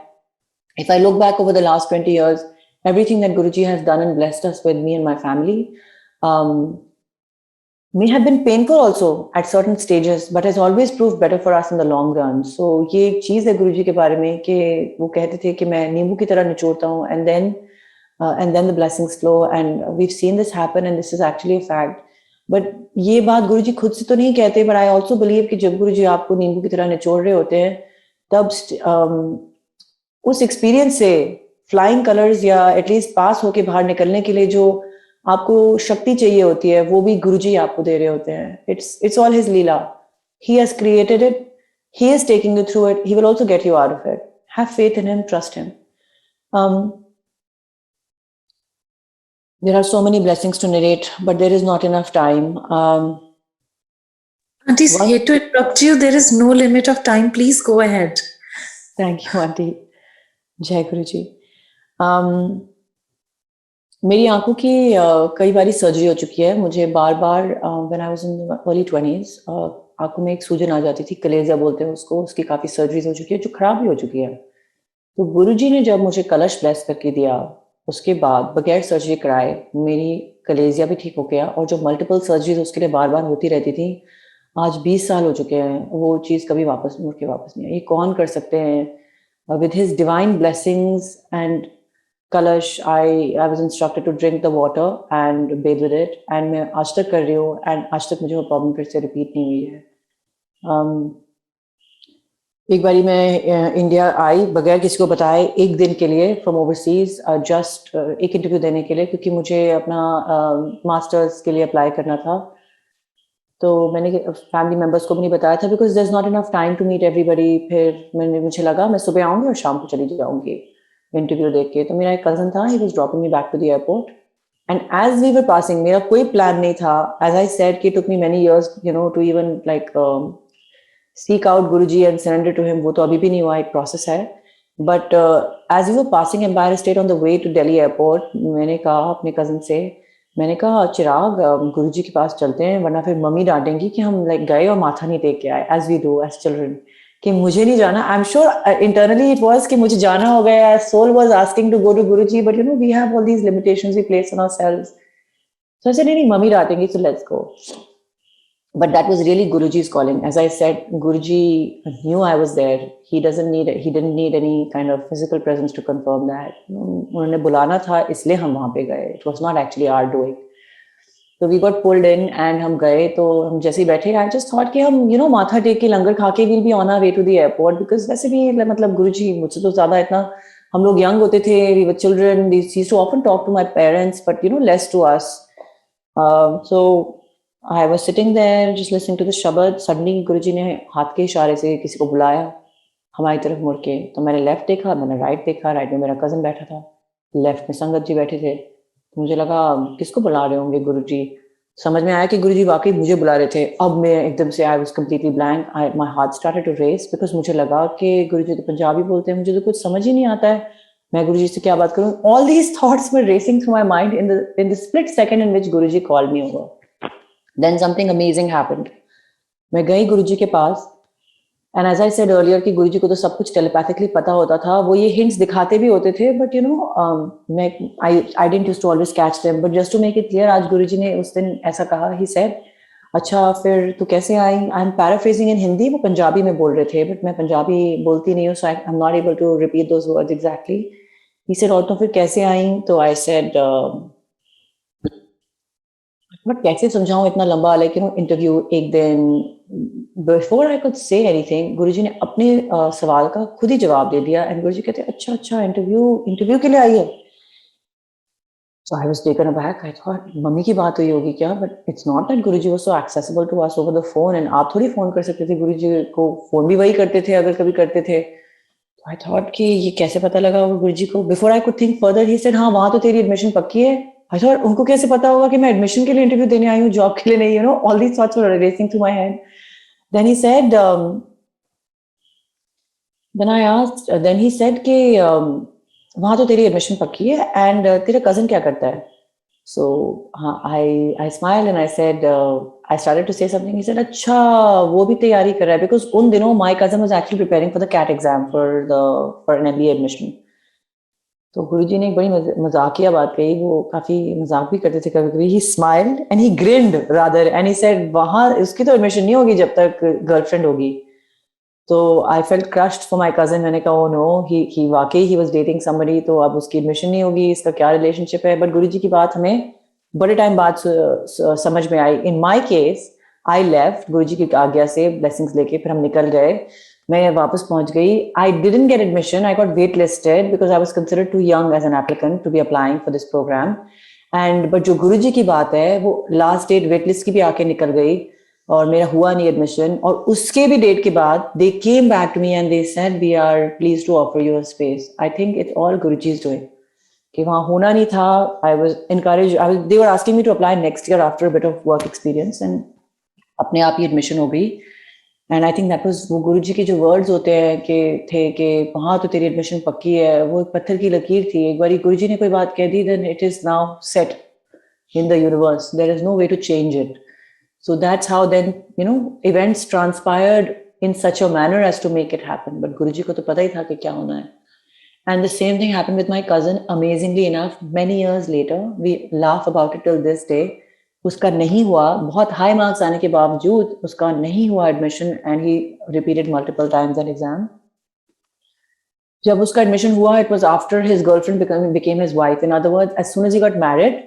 [SPEAKER 1] if I look back over the last 20 years, everything that Guruji has done and blessed us with, me and my family, may have been painful also at certain stages, but has always proved better for us in the long run. So ये एक चीज है गुरुजी के बारे में कि वो कहते थे कि मैं नींबू की तरह निचोड़ता हूँ, and then the blessings flow, and we've seen this happen and this is actually a fact. But ये बात गुरुजी खुद से तो नहीं कहते, but I also believe कि जब गुरुजी आपको नींबू की तरह निचोड़ रहे होते हैं तब उस एक्सपीरियंस से फ्लाइंग कलर्स या एटलीस्ट पास होके बाहर निकलने के लिए जो आपको शक्ति चाहिए होती है, वो भी गुरुजी आपको दे रहे होते हैं। It's all his Leela. He has created it. He is taking you through it. He will also get you out of it. Have faith in him. Trust him. There are so many blessings to narrate, but there is not enough time.
[SPEAKER 2] Auntie, hate to interrupt you. There is no limit of time. Please go ahead.
[SPEAKER 1] Thank you, Auntie. Jai Guruji. मेरी आंखों की कई बारी सर्जरी हो चुकी है। मुझे बार बार when I was in early 20s आंखों में एक सूजन आ जाती थी, कलेजिया बोलते हैं उसको, उसकी काफ़ी सर्जरीज हो चुकी है जो खराब भी हो चुकी है। तो गुरुजी ने जब मुझे कलश ब्लेस करके दिया, उसके बाद बगैर सर्जरी कराए मेरी कलेजिया भी ठीक हो गया, और जो मल्टीपल सर्जरीज उसके लिए बार बार होती रहती थी, आज 20 साल हो चुके हैं, वो चीज़ कभी वापस मुड़ के वापस नहीं आई। ये कौन कर सकते हैं? With his divine blessings and कलश, I was instructed to drink the water and bathe with it, and मैं आज तक कर रही हूँ, and आज तक मुझे वो प्रॉब्लम फिर से रिपीट नहीं हुई है। एक बारी मैं इंडिया आई बगैर किसी को बताए एक दिन के लिए फ्रॉम ओवरसीज, जस्ट एक इंटरव्यू देने के लिए, क्योंकि मुझे अपना मास्टर्स के लिए अप्लाई करना था। तो मैंने फैमिली मेम्बर्स को भी नहीं बताया था because there is not enough time to meet everybody. फिर मुझे लगा मैं सुबह आऊँगी और शाम को चली जाऊँगी इंटरव्यू देख के। तो मेरा एक कजन था, he was dropping me back to the airport, and as we were passing, मेरा कोई प्लान नहीं था, एज आई सेड कि took me many years you know to even like seek out Guruji and surrender to him, वो तो अभी भी नहीं हुआ, एक process है. But as we were passing Empire State on the way to Delhi airport, मैंने कहा अपने cousin से, मैंने कहा चिराग गुरुजी के पास चलते हैं वरना फिर मम्मी डांटेंगी कि हम लाइक गए और माथा नहीं टेक के आए, as we do as children, कि मुझे नहीं जाना. I am sure internally it was कि मुझे जाना हो गया. Soul was asking to go to Guruji, but you know we have all these limitations we place on ourselves. So I said नहीं मम्मी डांटेंगी, so let's go. But that was really Guruji's calling. As I said, Guruji knew I was there. He didn't need any kind of physical presence to confirm that. उन्होंने बुलाना था इसलिए हम वहाँ पे गए. It was not actually our doing. So we got pulled in and हम गए. तो हम जैसे ही बैठे, I just thought कि हम माथा टेक के लंगर खा के we'll be on our way to the airport, because वैसे भी मतलब Guruji मुझसे तो ज़्यादा इतना, हम लोग young होते थे, we were children. They used to often talk to my parents, but less to us. So I was sitting there just listening to the shabad. Suddenly गुरुजी ने हाथ के इशारे से किसी को बुलाया हमारी तरफ मुड़ के. तो मैंने लेफ्ट देखा, मैंने राइट देखा. राइट में मेरा कजन बैठा था, लेफ्ट में संगत जी बैठे थे. मुझे लगा किसको बुला रहे होंगे गुरुजी. समझ में आया कि गुरुजी वाकई मुझे बुला रहे थे. अब मैं एकदम से I was completely blank. My heart started to race because मुझे लगा कि गुरुजी तो पंजाबी बोलते हैं, मुझे तो कुछ समझ ही नहीं आता है, मैं गुरुजी से क्या बात करूं. All these thoughts were racing through my mind in the split second in which Guruji called me over. Then something amazing happened. मैं गई गुरुजी के पास, and as I said earlier कि गुरुजी को तो सब कुछ telepathically पता होता था. वो ये hints दिखाते भी होते थे, but I didn't used to always catch them. But just to make it clear, आज गुरुजी ने उस दिन ऐसा कहा. He said, अच्छा फिर तू कैसे आई? I'm paraphrasing in Hindi, वो पंजाबी में बोल रहे थे, but मैं पंजाबी बोलती नहीं हूँ, so I'm not able to repeat those words exactly. He said, और तो फिर कैसे आई? तो I said, बट कैसे समझाऊं इतना लंबा, लाइक इंटरव्यू एक दिन. Before I could say anything Guruji ने अपने सवाल का खुद ही जवाब दे दिया. एंड गुरुजी कहते अच्छा इंटरव्यू के लिए आई है. So I was taken aback. I thought मम्मी की बात हुई होगी क्या, but it's not that Guruji was so accessible to us over the phone. एंड आप थोड़ी फोन कर सकते थे गुरुजी को, फोन भी वही करते थे अगर कभी करते थे. आई थॉट कि ये कैसे पता लगा होगा गुरुजी को. Before I could think further he said, हाँ वहां तो तेरी एडमिशन पक्की है. I thought उनको कैसे पता होगा कि मैं एडमिशन के लिए इंटरव्यू देने आई हूँ, जॉब के लिए नहीं. All these thoughts were racing through my head. Then he said, then he said कि वहां तो तेरी एडमिशन पक्की है एंड तेरा कजन क्या करता है. So I smiled and I said, I started to say something. He said, अच्छा वो भी तैयारी कर रहा है, because उन दिनों my cousin was actually preparing for the CAT exam for an MBA admission. तो गुरुजी ने एक बड़ी मजाकिया बात कही. वो काफी मजाक भी करते थे कभी कभी. He smiled and he grinned rather and he said, वहां उसकी तो एडमिशन नहीं होगी जब तक गर्लफ्रेंड होगी. तो I felt crushed for my cousin. मैंने कहा ओ नो, ही वाकई ही वाज डेटिंग समबडी, तो अब उसकी एडमिशन नहीं होगी, इसका क्या रिलेशनशिप है. बट गुरुजी की बात हमें बड़े टाइम बाद समझ में आई. In my case I left Guruji की आज्ञा से, ब्लेसिंग्स लेके फिर हम निकल गए. मैं वापस पहुंच गई. I didn't get admission. I got waitlisted because I was considered too young as an applicant to be applying for this program. But जो गुरुजी की बात है, वो लास्ट डेट वेटलिस्ट की भी आके निकल गई और मेरा हुआ नहीं एडमिशन. और उसके भी डेट के बाद they came back to me and they said, we are pleased to offer you a space. I think it's all Guruji's doing. कि वहाँ होना नहीं था. I was encouraged. They were asking me to apply next year after a bit of work experience, and अपने आप ही एडमिशन हो गई. And I think that was वो गुरुजी के जो वर्ड्स होते हैं कि वहां तो तेरी एडमिशन पक्की है, वो एक पत्थर की लकीर थी. एक बार गुरुजी ने कोई बात कह दी, then it is now set in the universe. There is no way to change it. So that's how then events transpired in such a manner as to make it happen. But Guruji को तो पता ही था कि क्या होना है. And the same thing happened with my cousin. Amazingly enough, many years later we laugh about it till this day. उसका नहीं हुआ, बहुत हाई मार्क्स आने के बावजूद उसका नहीं हुआ admission, and he repeated multiple times that exam. जब उसका एडमिशन हुआ, it was after his girlfriend became his wife. In other words, as soon as he got married,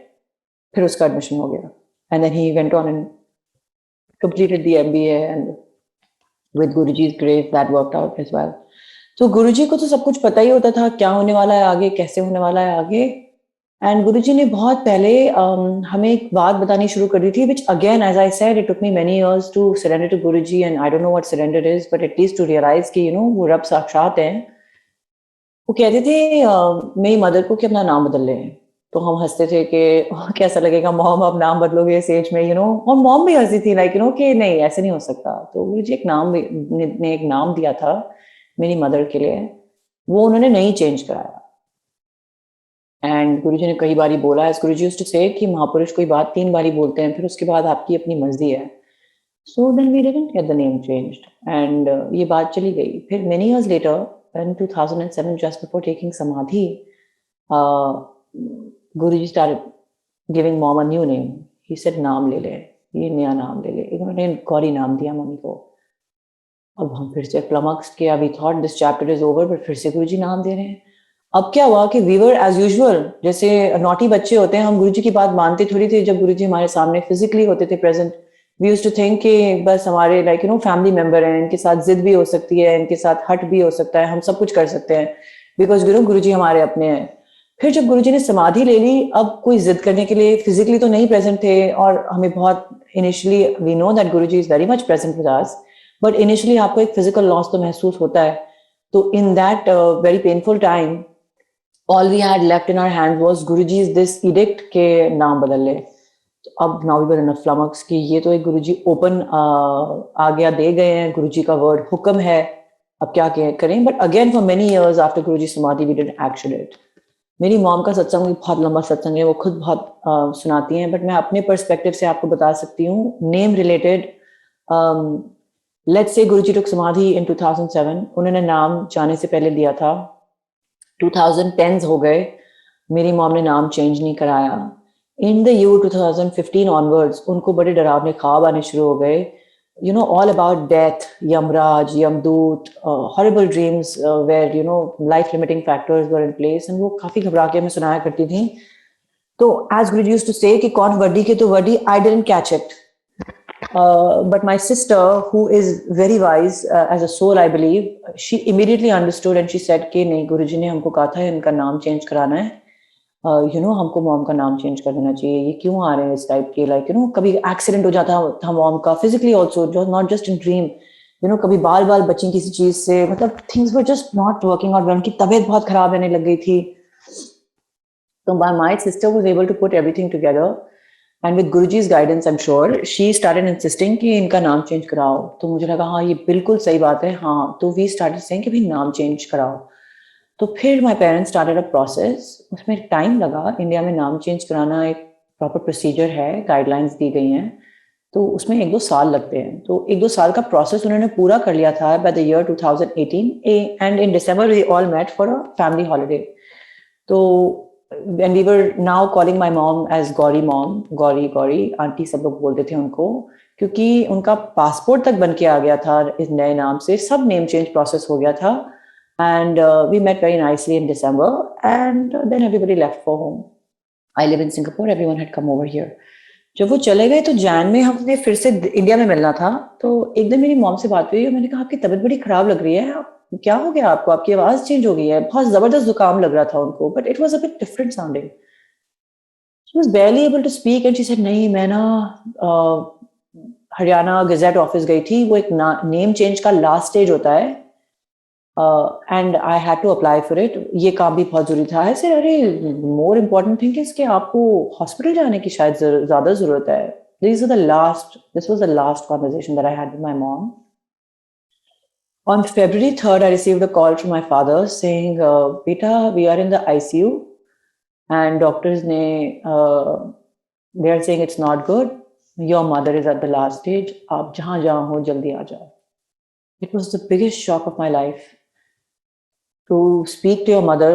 [SPEAKER 1] फिर उसका एडमिशन हो गया. And then he went on and completed the MBA, and with Guruji's grace that worked out as well. तो गुरुजी को तो सब कुछ पता ही होता था, क्या होने वाला है आगे, कैसे होने वाला है आगे. एंड गुरुजी ने बहुत पहले हमें एक बात बतानी शुरू कर दी थी, which again, as I said, it took me many years to surrender to Guruji, and I don't know what surrender is, but at least to realize कि वो रब साक्षात हैं. वो कहते थे मेरी मदर को कि अपना नाम बदल लें. तो हम हंसते थे कि कैसा लगेगा मॉम अब नाम बदलोगे इस एज में, और मॉम भी हंसी थी लाइक कि नहीं ऐसे नहीं हो सकता। तो गुरुजी एक नाम ने एक नाम दिया था मेरी मदर के लिए, वो उन्होंने नहीं चेंज कराया। एंड गुरुजी ने कई बारी बोला, एज गुरुजी यूज्ड टू से कि महापुरुष कोई बात 3 बारी बोलते हैं, फिर उसके बाद आपकी अपनी मर्जी है। So then we didn't get the name changed and ये बात चली गई। फिर many years later in 2007 just before taking samadhi, Guruji started giving mom a new name. He said नाम ले ले, ये नया नाम ले ले। इन्होंने गौरी नाम दिया मम्मी को। अब हम फिर से फ्लमक्स के, we thought this chapter is over, but फिर से गुरुजी नाम दे रहे हैं। अब क्या हुआ कि वी वर एज यूजुअल, जैसे नॉटी बच्चे होते हैं, हम गुरुजी की बात मानते थोड़ी थे जब गुरुजी हमारे सामने फिजिकली होते थे present. We used to think कि बस हमारे लाइक फैमिली मेंबर हैं, इनके साथ जिद भी हो सकती है, इनके साथ हट भी हो सकता है, हम सब कुछ कर सकते हैं बिकॉज गुरुजी हमारे अपने हैं। फिर जब गुरुजी ने समाधि ले ली, अब कोई जिद करने के लिए फिजिकली तो नहीं प्रेजेंट थे, और हमें बहुत initially we know that Guruji is very much present with us, but initially आपको एक फिजिकल लॉस तो महसूस होता है। तो in that very painful time all we had left in our hands was Guruji's this edict के नाम बदल ले। तो अब now we were in a flummox कि ये तो एक गुरुजी ओपन आज्ञा दे गए हैं, गुरुजी का वर्ड हुक्म है, अब क्या करें। But again for many years after Guruji samadhi we did action it. मेरी मॉम का सत्संग भी बहुत लंबा सत्संग है, वो खुद बहुत सुनाती हैं, बट मैं अपने पर्सपेक्टिव से आपको बता सकती हूँ नेम रिलेटेड। लेट्स से गुरुजी टुक समाधि इन 2007, उन्होंने नाम जाने से पहले दिया था। 2010s हो गए, मेरी मॉम ने नाम चेंज नहीं कराया। इन द ईयर 2015 ऑनवर्ड्स उनको बड़े डरावने ख्वाब आने शुरू हो गए, all about death, Yamraj, Yamdoot, horrible dreams where life limiting factors were in place, and वो काफी घबरा के हमें सुनाया करती थी। तो एज गुरुजी यूज्ड टू से कि कौन वर्डी के तो Verde, I didn't catch it. But my sister, who is very wise as a soul, I believe, she immediately understood and she said कि नहीं, गुरुजी ने हमको कहा था इनका नाम चेंज कराना है, हमको मॉम का नाम चेंज कर देना चाहिए, ये क्यों आ रहे हैं इस टाइप के, लाइक कभी एक्सीडेंट हो जाता था मॉम का फिजिकली ऑल्सो, जो नॉट जस्ट इन ड्रीम, कभी बाल बाल बची किसी चीज से, मतलब things were just not working out, उनकी तबीयत बहुत खराब रहने लग गई थी। तो my sister was able to put everything together, and with Guruji's guidance, I'm sure, she started insisting कि इनका नाम चेंज कराओ। तो मुझे लगा हाँ ये बिल्कुल सही बात है, हाँ। तो we started saying कि भाई नाम चेंज कराओ। तो फिर my parents started a process, उसमें टाइम लगा। इंडिया में नाम चेंज कराना एक प्रॉपर प्रोसीजर है, गाइडलाइंस दी गई हैं, तो उसमें 1-2 साल लगते हैं। तो 1-2 साल का प्रोसेस उन्होंने पूरा कर लिया था by the year 2018, and in December we all met for a family holiday. तो when we were now calling my mom as Gauri mom, Gauri aunty सब लोग बोलते थे उनको, क्योंकि उनका पासपोर्ट तक बन के आ गया था इस नए नाम से, सब नेम चेंज प्रोसेस हो गया था। And we met very nicely in December and then everybody left for home. I live in Singapore, everyone had come over here. जब वो चले गए तो जैन में हमने फिर से इंडिया में मिलना था। तो एक दिन मेरी मॉम से बात हुई और मैंने कहा आपकी तबीयत बड़ी खराब लग रही है, क्या हो गया आपको, आपकी आवाज चेंज हो गई है। बहुत जबरदस्त जुकाम लग रहा था उनको, but it was a bit different sounding. She was barely able to speak and she said नहीं, मैं ना हरियाणा गजेट ऑफिस गई थी, वो एक नेम चेंज का लास्ट स्टेज होता है, and I had to apply for it, ये काम भी बहुत जरूरी था। ऐसे अरे मोर इम्पोर्टेंट थिंग इज कि आपको हॉस्पिटल जाने की शायद ज्यादा जरूरत है। This was the last conversation that I had with my mom. On February 3rd, I received a call from my father saying, "Beta, we are in the ICU, and doctors they are saying it's not good. Your mother is at the last stage. आप जहाँ जहाँ हो जल्दी आ जाओ." It was the biggest shock of my life to speak to your mother,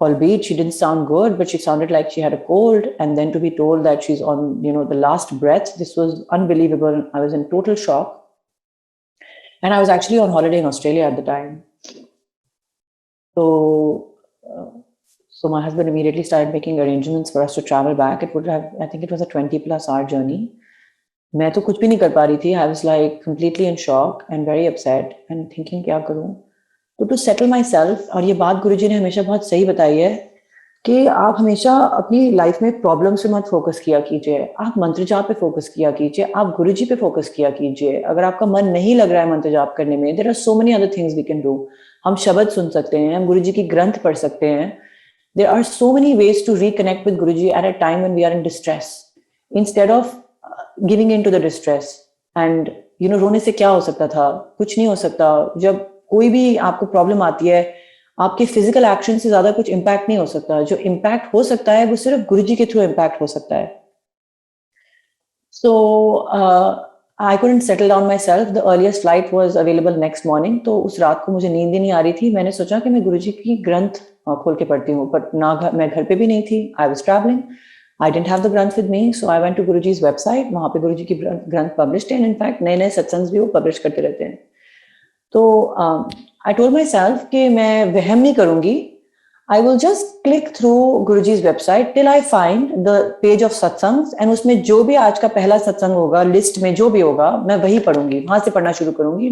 [SPEAKER 1] albeit she didn't sound good, but she sounded like she had a cold, and then to be told that she's on, the last breath. This was unbelievable. I was in total shock. And I was actually on holiday in Australia at the time. So my husband immediately started making arrangements for us to travel back. It would have, I think it was a 20+ hour journey. मैं तो कुछ भी नहीं कर पा रही थी. I was like completely in shock and very upset and thinking क्या करूँ. तो to settle myself, और ये बात गुरुजी ने हमेशा बहुत सही बताई है कि आप हमेशा अपनी लाइफ में प्रॉब्लम से मत फोकस किया कीजिए, आप मंत्र जाप पे फोकस किया कीजिए, आप गुरुजी पे फोकस किया कीजिए। अगर आपका मन नहीं लग रहा है मंत्र जाप करने में, there are so many other things we can do. हम शब्द सुन सकते हैं, हम गुरुजी की ग्रंथ पढ़ सकते हैं, There are so many ways to reconnect with Guruji at a time when we are in distress, instead of giving in to the distress. And रोने से क्या हो सकता था? कुछ नहीं हो सकता. जब कोई भी आपको प्रॉब्लम आती है, आपके फिजिकल एक्शन से ज्यादा कुछ इम्पैक्ट नहीं हो सकता. जो इम्पैक्ट हो सकता है वो सिर्फ गुरुजी के थ्रू इम्पैक्ट हो सकता है. So I couldn't settle down myself. The earliest flight was available next morning. तो उस रात को मुझे नींद ही नहीं आ रही थी. मैंने सोचा कि मैं गुरुजी की ग्रंथ खोल के पढ़ती हूँ, बट मैं घर पे भी नहीं थी. I was traveling. I didn't have the ग्रंथ with me, so I went to Guruji's website. वहाँ पे गुरुजी की ग्रंथ published हैं. In fact, नए नए सत्संग भी वो publish करते रहते हैं. तो I told myself कि मैं वहम नहीं करूँगी. I will just click through Guruji's website till I find the page of satsangs, and उसमें जो भी आज का पहला सत्संग होगा, लिस्ट में जो भी होगा, मैं वही पढ़ूंगी, वहां से पढ़ना शुरू करूंगी.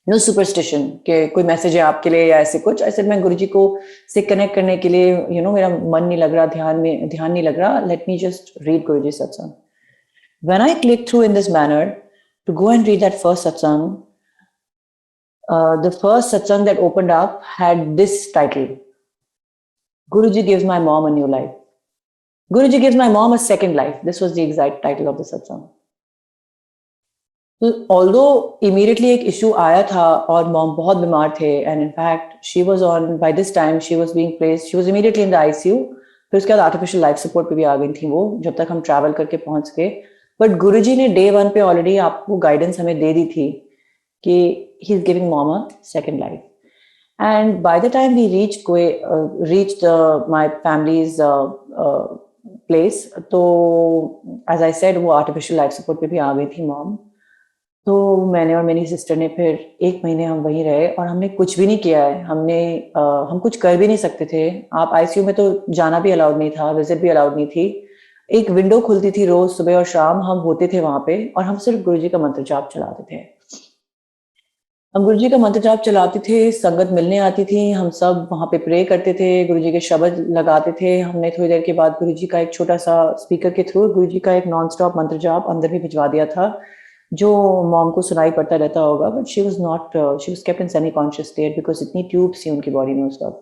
[SPEAKER 1] नो सुपरस्टिशन कि कोई मैसेज है आपके लिए या ऐसे कुछ. ऐसे मैं गुरुजी को से कनेक्ट करने के लिए मेरा मन नहीं लग रहा, ध्यान नहीं लग रहा. लेट मी जस्ट रीड गुरुजी सत्संग. When I clicked through in this manner to go and read that first satsang, the first satsang that opened up had this title: Guruji gives my mom a new life. Guruji gives my mom a second life. This was the exact title of the satsang. So, although immediately एक issue आया था और mom बहुत बीमार थे, and in fact she was on, by this time she was being placed, she was immediately in the ICU. फिर उसके बाद artificial life support पे भी आ गई थी वो, जब तक हम travel करके पहुंच गए. But गुरुजी ने day 1 पे already आपको guidance हमें दे दी थी कि he's giving mom a second life. And by the time we reached my family's place, तो as I said वो artificial life support पे भी आ गई थी mom. तो मैंने और मेरी सिस्टर ने फिर 1 महीने हम वहीं रहे और हमने कुछ भी नहीं किया है. हम कुछ कर भी नहीं सकते थे. आप आईसीयू में तो जाना भी अलाउड नहीं था, विजिट भी अलाउड नहीं थी. एक विंडो खुलती थी रोज सुबह और शाम, हम होते थे वहां पे और हम सिर्फ गुरुजी का मंत्र जाप चलाते थे. हम गुरुजी का मंत्र जाप चलाते थे, संगत मिलने आती थी, हम सब वहां पे प्रे करते थे, गुरुजी के शब्द लगाते थे. हमने थोड़ी देर के बाद गुरुजी का एक छोटा सा स्पीकर के थ्रू गुरुजी का एक नॉन स्टॉप मंत्र जाप अंदर भी भिजवा दिया था, जो मॉम को सुनाई पड़ता रहता होगा. But she was kept in semi conscious state because इतनी ट्यूब्स थी उनकी बॉडी में उस वक्त.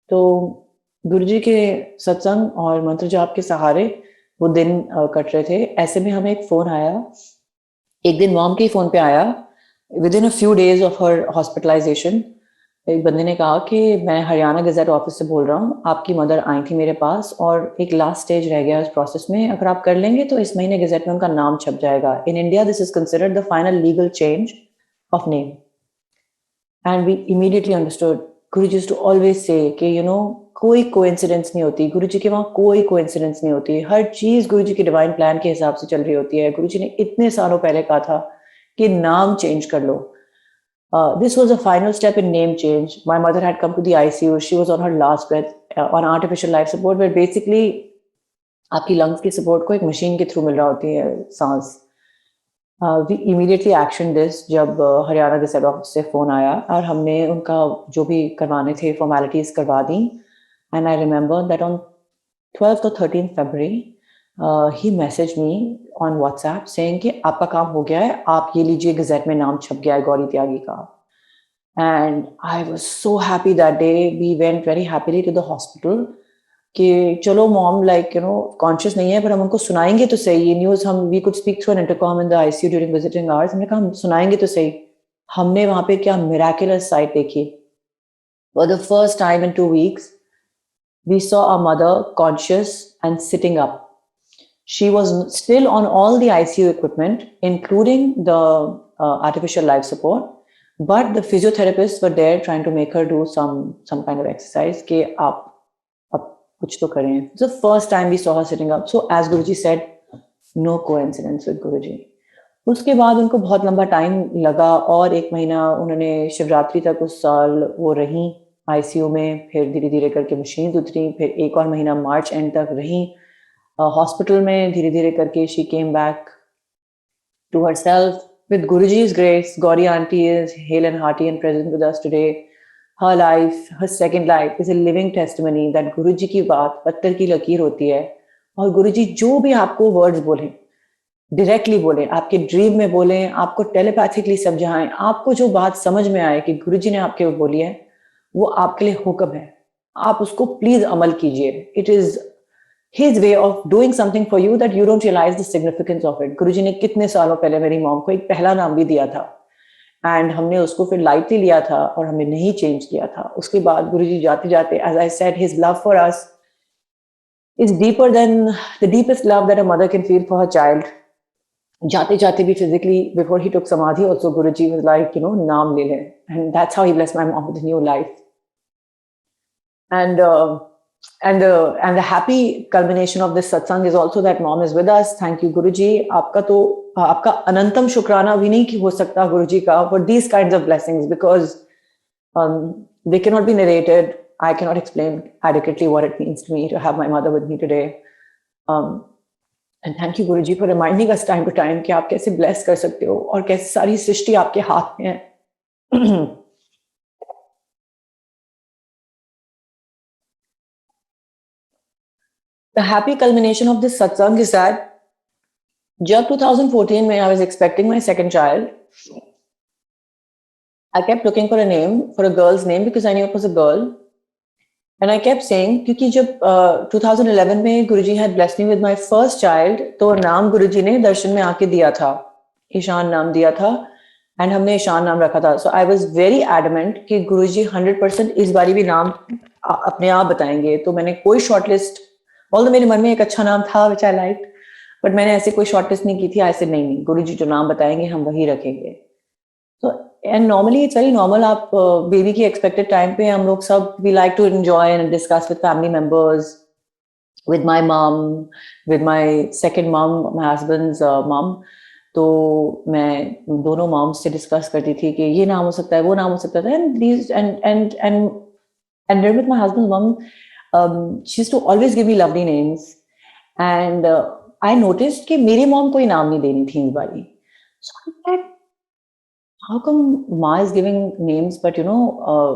[SPEAKER 1] तो गुरुजी के सत्संग और मंत्र जाप के सहारे वो दिन कट रहे थे. ऐसे में हमें एक फोन आया. एक दिन मॉम के ही फोन पे आया. Within a few days of her hospitalization, एक बंदे ने कहा कि मैं हरियाणा गजेट ऑफिस से बोल रहा हूँ, आपकी मदर आई थी मेरे पास और एक लास्ट स्टेज रह गया इस प्रोसेस में, अगर आप कर लेंगे तो इस महीने गजेट में उनका नाम छप जाएगा. In India this is considered the final legal change of name. And we immediately understood. Guruji used to always say कि कोई कोइंसिडेंस नहीं होती, गुरुजी के वहाँ कोई कोइंसिडेंस नहीं होती, हर चीज गुरुजी के डिवाइन प्लान के हिसाब से चल रही होती है. गुरुजी ने इतने सालों पहले कहा था कि नाम चेंज कर लो. This was a final step in name change. My mother had come to the ICU. She was on her last breath on artificial life support, where basically आपकी lungs की support को एक machine के through मिल रहा होती है सांस. We immediately actioned this जब हरियाणा गजेट ऑफिस से फोन आया और हमने उनका जो भी करवाने थे formalities करवा दी. And I remember that on 12th or 13th February, he messaged me on WhatsApp saying कि आपका काम हो गया है, आप ये लीजिए, गजेट में नाम छप गया है गौरी त्यागी का. And I was so happy that day. We went very happily to the hospital कि चलो मॉम कॉन्शियस नहीं है पर हम उनको सुनाएंगे तो सही ये news. we could speak through an intercom in the ICU during visiting hours. हमने कहा हम सुनाएंगे तो सही. हमने वहां पे क्या miraculous sight देखी. For the first time in 2 weeks, we saw our mother conscious and sitting up. She was still on all the ICU equipment, including the artificial life support, but the physiotherapists were there trying to make her do some kind of exercise. कि आप अब कुछ तो करें. It's the first time we saw her sitting up. So as Guruji said, no coincidence with Guruji. उसके बाद उनको बहुत लंबा टाइम लगा और 1 महीना उन्होंने शिवरात्रि तक उस साल वो रही ICU में. फिर धीरे धीरे करके मशीन उतरी. फिर 1 और महीना मार्च एंड तक रही हॉस्पिटल में. धीरे धीरे करके she came back to herself. With Guruji's grace, Gauri auntie is hale and hearty and present with us today. Her life, her second life is a living testimony that Guruji की बात पत्थर की लकीर होती है और गुरुजी जो भी आपको वर्ड्स बोले, डायरेक्टली बोले, आपके ड्रीम में बोले, आपको टेलीपैथिकली समझाएं, आपको जो बात समझ में आए कि गुरुजी ने आपके बोली है, वो आपके लिए हुक्म है, आप उसको प्लीज अमल कीजिए. It is his way of doing something for you that you don't realize the significance of it. गुरुजी ने कितने सालों पहले मेरी मॉम को एक पहला नाम भी दिया था एंड हमने उसको फिर लाइटली लिया था और हमने नहीं चेंज किया था. उसके बाद गुरुजी जाते जाते, as I said, his love for us is deeper than the deepest love that a mother can feel for her child. जाते जाते भी physically, before he took samadhi also, Guruji was like, naam le le. And that's how he blessed my mom with a new life. And the happy culmination of this satsang is also that mom is with us. Thank you, Guruji. आपका अनंतम शुक्राना भी नहीं हो सकता गुरुजी का for these kinds of blessings, because they cannot be narrated. I cannot explain adequately what it means to me to have my mother with me today. And thank you, Guruji, for reminding us time to time कि आप कैसे bless कर सकते हो और कैसे सारी सृष्टि आपके हाथ में है. The happy culmination of this satsang is that जब 2014 में I was expecting my second child, I kept looking for a name, for a girl's name, because I knew it was a girl. And I kept saying, क्योंकि जब 2011 में गुरुजी had blessed me with my first child, तो नाम गुरुजी ने दर्शन में आके दिया था, ईशान नाम दिया था, and हमने ईशान नाम रखा था. So I was very adamant कि गुरुजी 100% इस बारी भी नाम अपने आप बताएंगे. तो मैंने कोई शॉर्टलिस्ट, although मेरे मन में एक अच्छा नाम था which I liked, but मैंने ऐसे कोई शॉर्टलिस्ट नहीं की थी. I said नहीं, गुरुजी जो नाम बताएंगे हम वही रखेंगे. So and normally it's very normal. आप बेबी की expected time पे हम लोग सब we like to enjoy and discuss with family members, with my mom, with my second mom, my husband's mom. तो मैं दोनों moms से discuss करती थी कि ये नाम हो सकता है, वो नाम हो सकता है. And these and then with my husband's mom, she used to always give me lovely names. And I noticed कि मेरी mom कोई नाम नहीं देनी थी इस बारी. So I said, how come Ma is giving names, but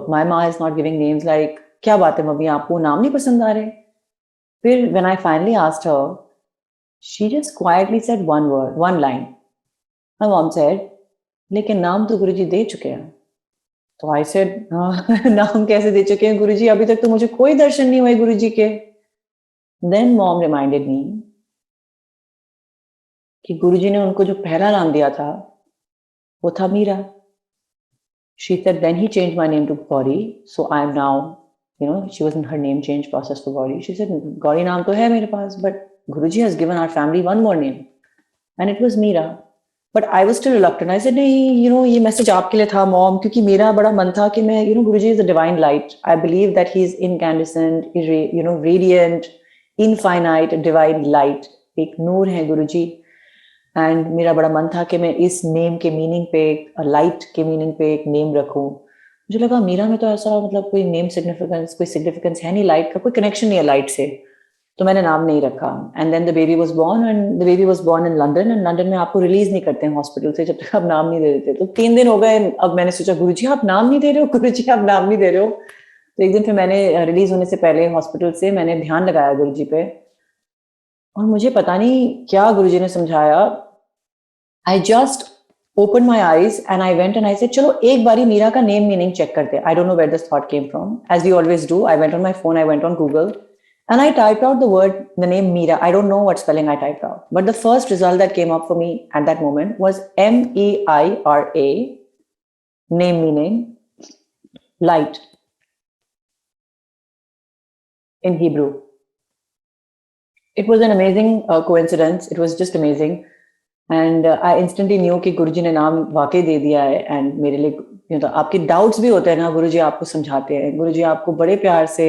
[SPEAKER 1] my Ma is not giving names? Like, क्या बात है मम्मी, आपको नाम नहीं पसंद आ रहे? फिर when I finally asked her, she just quietly said one word, one line. My mom said, लेकिन नाम तो गुरुजी दे चुके हैं. तो I said, नाम कैसे दे चुके हैं गुरुजी? अभी तक तो मुझे कोई दर्शन नहीं हुए गुरुजी के. Then mom reminded me कि गुरुजी ने उनको जो पहला नाम दिया था वो था Meera. She said then he changed my name to Gauri, so I am now, she was in her name change process for Gauri. She said Gauri नाम तो है मेरे पास, but Guruji has given our family one more name, and it was Meera. But I was still reluctant. I said नहीं, ये message आपके लिए था mom, क्योंकि मेरा बड़ा मन था कि मैं, Guruji is a divine light. I believe that he is incandescent, radiant, infinite, divine light. एक नूर है गुरुजी. एंड मेरा बड़ा मन था कि मैं इस नेम के मीनिंग पे, लाइट के मीनिंग पे एक नेम रखूं. मुझे लगा मीरा में तो ऐसा मतलब कोई नेम सिग्निफिकेंस, कोई सिग्निफिकेंस है नहीं, लाइट का कोई कनेक्शन नहीं है लाइट से, तो मैंने नाम नहीं रखा. And then the baby was born, and the baby was born in London. And London में आपको रिलीज नहीं करते हैं हॉस्पिटल से जब तक आप नाम नहीं दे देते. तो 3 दिन हो गए. अब मैंने सोचा गुरुजी आप नाम नहीं दे रहे हो, गुरुजी आप नाम नहीं दे रहे हो. तो एक दिन फिर मैंने रिलीज होने से पहले हॉस्पिटल से मैंने ध्यान लगाया गुरुजी पे, और मुझे पता नहीं क्या गुरुजी ने समझाया. I just opened my eyes and I went and I said, चलो एक बारी मीरा का नेम मीनिंग चेक करते हैं. I don't know where this thought came from. As we always do, I went on my phone, I went on Google, and I typed out the name Meera. I don't know what spelling I typed out, but the first result that came up for me at that moment was Meira, name meaning light in Hebrew. It was an amazing coincidence. It was just amazing. And I instantly new कि गुरुजी ने नाम वाकई दे दिया है. एंड मेरे लिए आपके डाउट्स भी होते हैं ना, गुरुजी आपको समझाते हैं. गुरुजी आपको बड़े प्यार से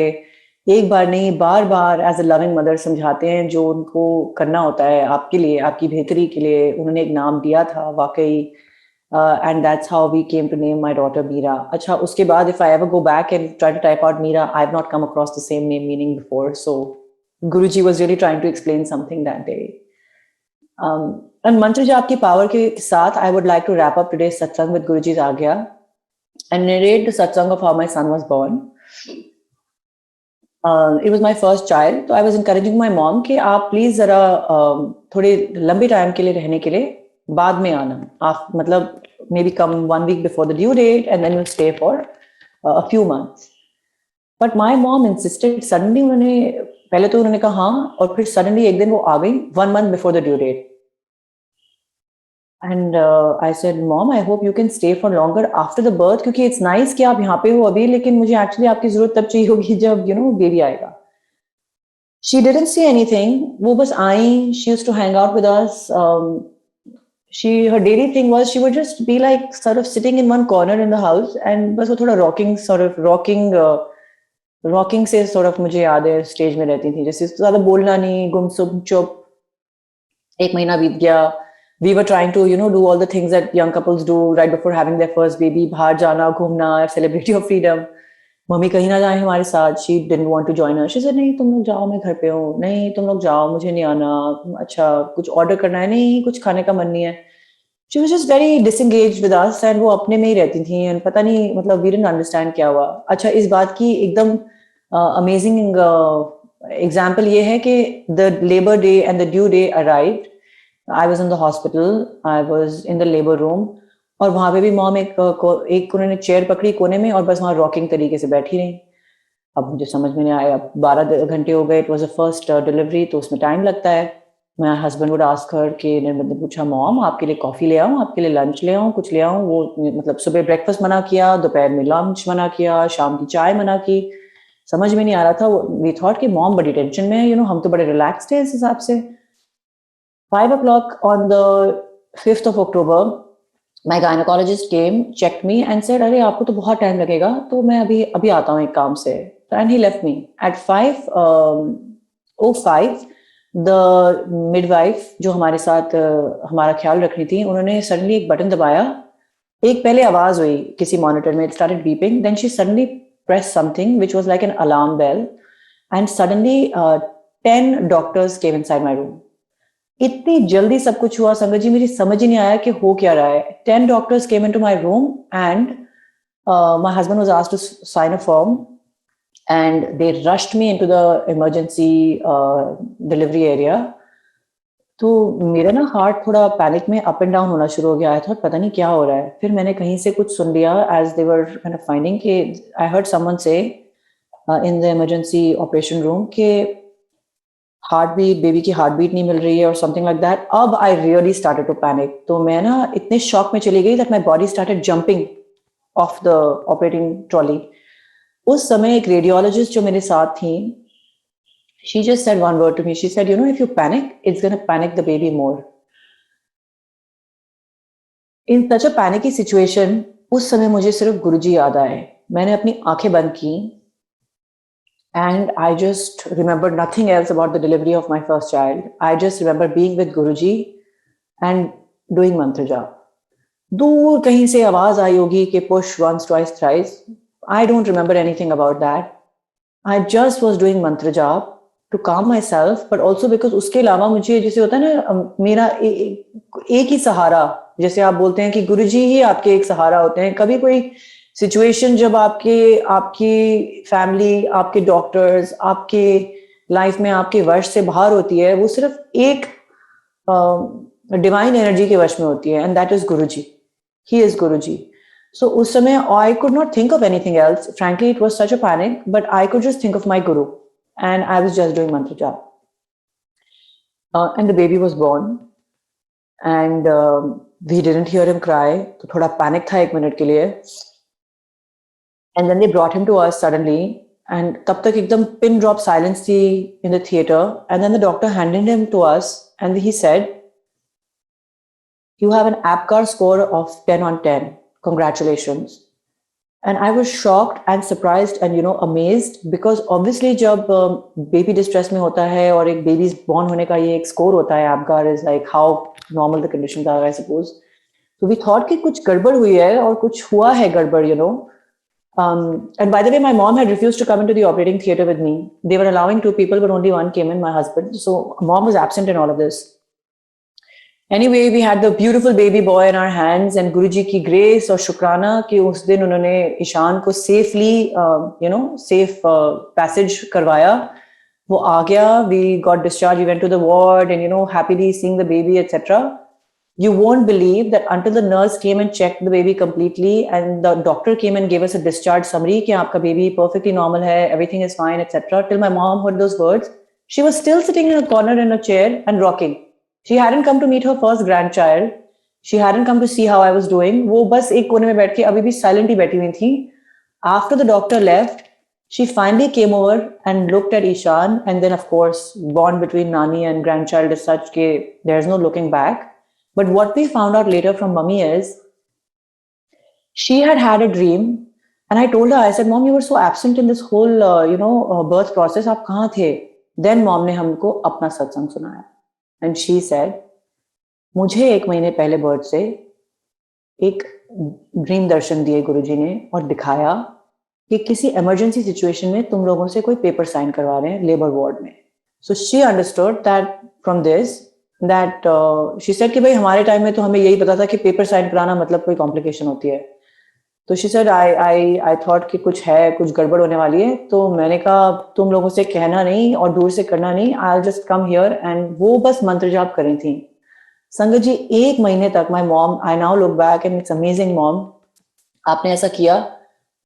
[SPEAKER 1] एक बार नहीं बार बार एज अ लविंग मदर समझाते हैं जो उनको करना होता है आपके लिए, आपकी बेहतरी के लिए. उन्होंने एक नाम दिया था वाकई, and that's how we came to name my daughter Meera. अच्छा, उसके बाद if I ever go back and try to type out Meera, I have not come across the same name meaning before. So Guruji was really trying to explain something that day. And मंत्र जाप की पावर के साथ I would like to wrap up today's satsang with Guruji's आज्ञा and narrate the satsang of how my son was born. It was my first child, so I was encouraging my mom कि आप प्लीज जरा थोड़े लंबे टाइम के लिए रहने के लिए बाद में आना. आप मतलब maybe come 1 week before the due date and then you'll stay for a few months. But my mom insisted, suddenly उन्होंने, पहले तो उन्होंने कहा हाँ, और फिर सडनली एक दिन वो आ गई 1 month before the due date. And I said mom I hope you can stay for longer after the birth, क्योंकि इट्स नाइस कि आप यहाँ पे हो अभी, लेकिन मुझे एक्चुअली आपकी जरूरत तब चाहिए होगी जब बेबी आएगा. She didn't say anything. वो बस आई. She used to hang out with us. Her daily thing was she would just be like sort of sitting in one corner in the house and बस वो थोड़ा rocking से sort of मुझे याद है स्टेज में रहती थी, जैसे ज़्यादा बोलना नहीं, गुमसुम चुप. 1 महीना बीत गया. We were trying to do all the things that young couples do right before having their first baby. बाहर जाना, घूमना, celebrity of freedom. मम्मी कहीं ना जाए हमारे साथ. She didn't want to join us. She said नहीं तुम लोग जाओ, मैं घर पे हूँ. नहीं तुम लोग जाओ, मुझे नहीं आना. अच्छा कुछ ऑर्डर करना है? नहीं कुछ खाने का मन नहीं है. She was just very disengaged with us and वो अपने में ही रहती थी एंड पता नहीं मतलब वी डिडंट अंडरस्टैंड क्या हुआ. अच्छा इस बात की एकदम अमेजिंग एग्जांपल ये है कि the labour day and the due day arrived. I was in the hospital, I was in the labour room और वहां पे भी मॉम एक उन्होंने चेयर पकड़ी कोने में और बस वहां रॉकिंग तरीके से बैठी रही. अब मुझे समझ में नहीं आया. 12 घंटे हो गए. It was a first delivery, तो उसमें टाइम लगता है. My husband would ask her कि मैंने पूछा मॉम आपके लिए कॉफी ले आऊं, आपके लिए लंच ले आऊं, कुछ ले आऊं. वो मतलब सुबह ब्रेकफास्ट मना किया, दोपहर में लंच मना किया, शाम की चाय मना की. समझ में नहीं आ रहा था. वी थॉट कि मॉम बड़ी टेंशन में है, हम तो बड़े रिलैक्स्ड हैं इस हिसाब से. 5 o'clock on the 5th of October, my gynecologist came, checked me and said, अरे आपको तो बहुत टाइम लगेगा, तो मैं अभी आता हूँ एक काम से. And he left me at 5:05. The midwife जो हमारे साथ हमारा ख्याल रख रही थी, उन्होंने सडनली एक बटन दबाया. एक पहले आवाज हुई किसी मॉनिटर में, it started beeping. Then she suddenly pressed something which was like an alarm bell, and suddenly 10 doctors came inside my room. इतनी जल्दी सब कुछ हुआ संगत जी, मेरी समझ ही नहीं आया कि हो क्या रहा है. 10 doctors came into my room and my husband was asked to sign a form and they rushed me into the emergency delivery area. तो मेरा ना हार्ट थोड़ा पैनिक में अप एंड डाउन होना शुरू हो गया. था पता नहीं क्या हो रहा है. फिर मैंने कहीं से कुछ सुन लिया as they were kind of finding कि आई हर्ड समवन से in the emergency operation room के हार्ट बीट, बेबी की हार्ट बीट नहीं मिल रही है और समथिंग लाइक दैट. अब I really started to panic. तो मैं ना इतने शॉक में चली गई that my body started jumping off the operating trolley. उस समय एक रेडियोलॉजिस्ट जो मेरे साथ थी, she just said one word to me. She said if you panic it's gonna panic the baby more. In such a panicky situation उस समय मुझे सिर्फ गुरुजी याद आए. मैंने अपनी आंखें बंद की and I just remembered nothing else about the delivery of my first child. I just remember being with Guruji and doing mantra jap. दूर कहीं से आवाज आई होगी कि push once, twice, thrice. I don't remember anything about that. I just was doing mantra jap to calm myself, but also because उसके अलावा मुझे जैसे होता है ना मेरा एक ही सहारा, जैसे आप बोलते हैं कि गुरुजी ही आपके एक सहारा होते हैं. कभी कोई सिचुएशन जब आपकी फैमिली, आपके डॉक्टर्स, आपके लाइफ में आपके वश से बाहर होती है, वो सिर्फ एक डिवाइन एनर्जी के वश में होती है and that is Guruji. He is Guruji. So उस समय I could not think of anything else. Frankly it was such a panic, but I could just think of my guru and I was just doing mantra jaap. And the baby was born and we didn't hear him cry. तो थोड़ा पैनिक था 1 मिनट के लिए. And then they brought him to us suddenly, and तब तक एकदम pin drop silence थी in the theater. And then the doctor handed him to us, and he said, "You have an APGAR score of 10 on 10. Congratulations." And I was shocked and surprised and amazed, because obviously जब baby distress में होता है और एक baby born होने का ये एक score होता है, APGAR is like how normal the conditions are, I suppose. So we thought कि कुछ गड़बड़ हुई है और कुछ हुआ है गड़बड़, And by the way, my mom had refused to come into the operating theater with me. They were allowing 2 people, but only one came in, my husband. So mom was absent in all of this. Anyway, we had the beautiful baby boy in our hands, and Guruji ki grace और शुक्राना कि उस दिन उन्होंने ईशान को safely, safe passage करवाया. वो आ गया. We got discharged. We went to the ward, and happily seeing the baby, etc. You won't believe that until the nurse came and checked the baby completely and the doctor came and gave us a discharge summary कि आपका baby perfectly normal है, everything is fine, etc. Till my mom heard those words, she was still sitting in a corner in a chair and rocking. She hadn't come to meet her first grandchild. She hadn't come to see how I was doing. वो बस एक कोने में बैठ के अभी भी silent ही बैठी हुई थी. After the doctor left, she finally came over and looked at Ishan, and then of course bond between Nani and grandchild is such that there's no looking back. But what we found out later from mummy is she had had a dream, and I told her, I said, Mom, you were so absent in this whole birth process. आप कहाँ थे? Then mom ने हमको अपना सत्संग सुनाया, and she said, मुझे 1 महीने पहले बर्थ से एक ड्रीम दर्शन दिए गुरुजी ने और दिखाया कि किसी इमरजेंसी सिचुएशन में तुम लोगों से कोई पेपर साइन करवा रहे हैं लेबर वार्ड में. So she understood that from this that she said कि भाई हमारे टाइम में तो हमें यही पता था कि पेपर साइन कराना मतलब कोई कॉम्प्लिकेशन होती है. तो she said I thought कि कुछ है, कुछ गड़बड़ होने वाली है. तो मैंने कहा तुम लोगों से कहना नहीं और दूर से करना नहीं, I'll just come here. and वो बस मंत्र जाप करी थी. संगत जी 1 महीने तक my mom, I now look back and it's amazing mom, आपने ऐसा किया.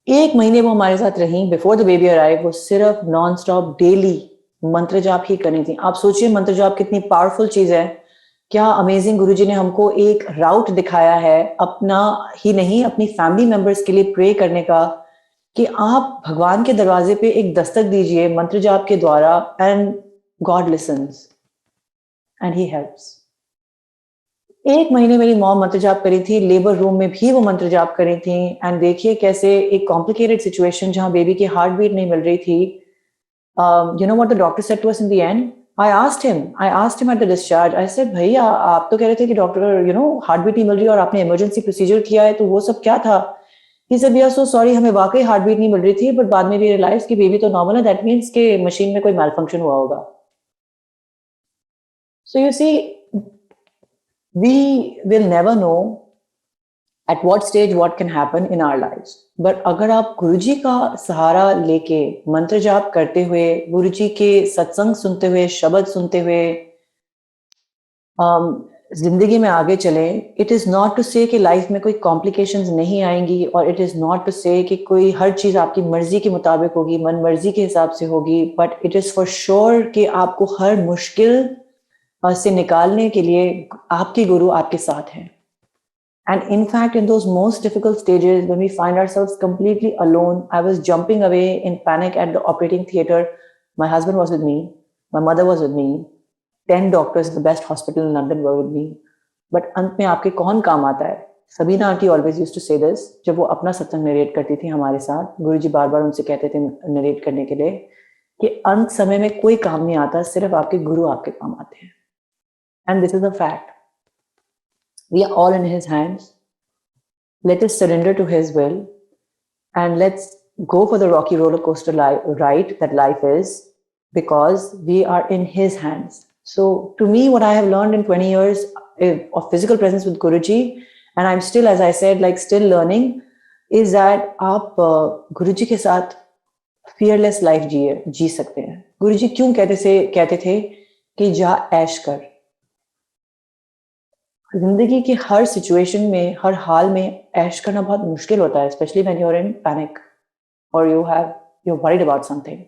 [SPEAKER 1] 1 महीने वो हमारे साथ रही. बिफोर द बेबी अराइव वो सिर्फ नॉन स्टॉप डेली मंत्र जाप ही करनी थी. आप सोचिए मंत्र जाप कितनी पावरफुल चीज है. क्या अमेजिंग गुरुजी ने हमको एक राउट दिखाया है, अपना ही नहीं अपनी फैमिली मेंबर्स के लिए प्रे करने का, कि आप भगवान के दरवाजे पे एक दस्तक दीजिए मंत्र जाप के द्वारा, and God lessons and he helps. 1 महीने मेरी मॉम मंत्र जाप करी थी, लेबर रूम में भी वो मंत्र जाप करी थी. एंड देखिए कैसे एक कॉम्प्लिकेटेड सिचुएशन जहां बेबी की हार्ट बीट नहीं मिल रही थी. You know what the doctor said to us in the end? I asked him at the discharge. I said, भैया आप तो कह रहे थे कि डॉक्टर हार्ट बीट नहीं मिल रही और आपने इमरजेंसी प्रोसीजर किया है, तो वो सब क्या था? He said, we are so sorry, हमें वाकई हार्ट बीट नहीं मिल रही थी, बट बाद में भी रियलाइज कि बेबी तो नॉर्मल है, दैट मीन्स कि मशीन में कोई मैलफंक्शन हुआ होगा. So you see, we will never know at what stage what can happen in our lives. But अगर आप गुरुजी का सहारा लेके मंत्र जाप करते हुए, गुरुजी के सत्संग सुनते हुए, शब्द सुनते हुए जिंदगी में आगे चले, इट इज नॉट टू से कि लाइफ में कोई कॉम्प्लिकेशंस नहीं आएंगी, और इट इज नॉट टू से कि कोई हर चीज आपकी मर्जी के मुताबिक होगी, मन मर्जी के हिसाब से होगी, but it is for sure कि आपको हर मुश्किल से निकालने के लिए आपके गुरु आपके साथ हैं. And in fact, in those most difficult stages, when we find ourselves completely alone, I was jumping away in panic at the operating theater. My husband was with me. My mother was with me. 10 doctors at the best hospital in London were with me. But अंत में आपके कौन काम आता है? Sabina aunty always used to say this. जब वो अपना सत्संग नरेट करती थी हमारे साथ, गुरुजी बार बार उनसे कहते थे नरेट करने के लिए कि अंत समय में कोई काम नहीं आता, सिर्फ आपके गुरु आपके काम आते हैं. And this is a fact. We are all in his hands. Let us surrender to his will, and let's go for the rocky roller coaster ride that life is, because we are in his hands. So to me, what I have learned in 20 years of physical presence with Guruji, and I'm still, as I said, like still learning, is that आप गुरुजी के साथ fearless life जी सकते हैं. गुरुजी क्यों कहते थे कि जा ऐश कर. जिंदगी की हर सिचुएशन में, हर हाल में ऐश करना बहुत मुश्किल होता है, specially when you are in panic और you're worried about something.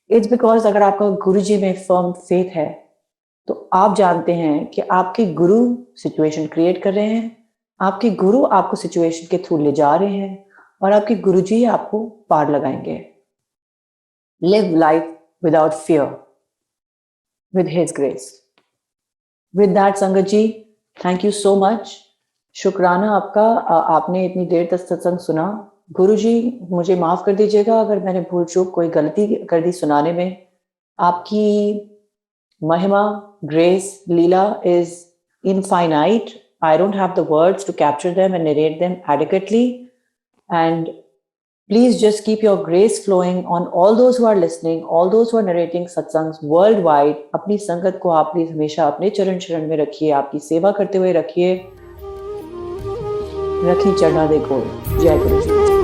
[SPEAKER 1] It's because अगर आपका गुरुजी में फर्म फेथ है, तो आप जानते हैं कि आपके गुरु सिचुएशन क्रिएट कर रहे हैं, आपके गुरु आपको सिचुएशन के थ्रू ले जा रहे हैं, और आपके गुरुजी आपको पार लगाएंगे. Live life without fear, with his grace. With that, संगत जी, थैंक यू सो मच. शुक्राना आपका, आपने इतनी देर तक सत्संग सुना. गुरुजी मुझे माफ कर दीजिएगा अगर मैंने भूल चूक कोई गलती कर दी सुनाने में. आपकी महिमा, grace, Leela is infinite. I don't have the words to capture them and narrate them adequately. And please just keep your grace flowing on all those who are listening, all those who are narrating satsangs worldwide. अपनी संगत को आप प्लीज हमेशा अपने चरण शरण में रखिए, आपकी सेवा करते हुए रखिए. रखी चढ़ा देखो. जय गुरु जी.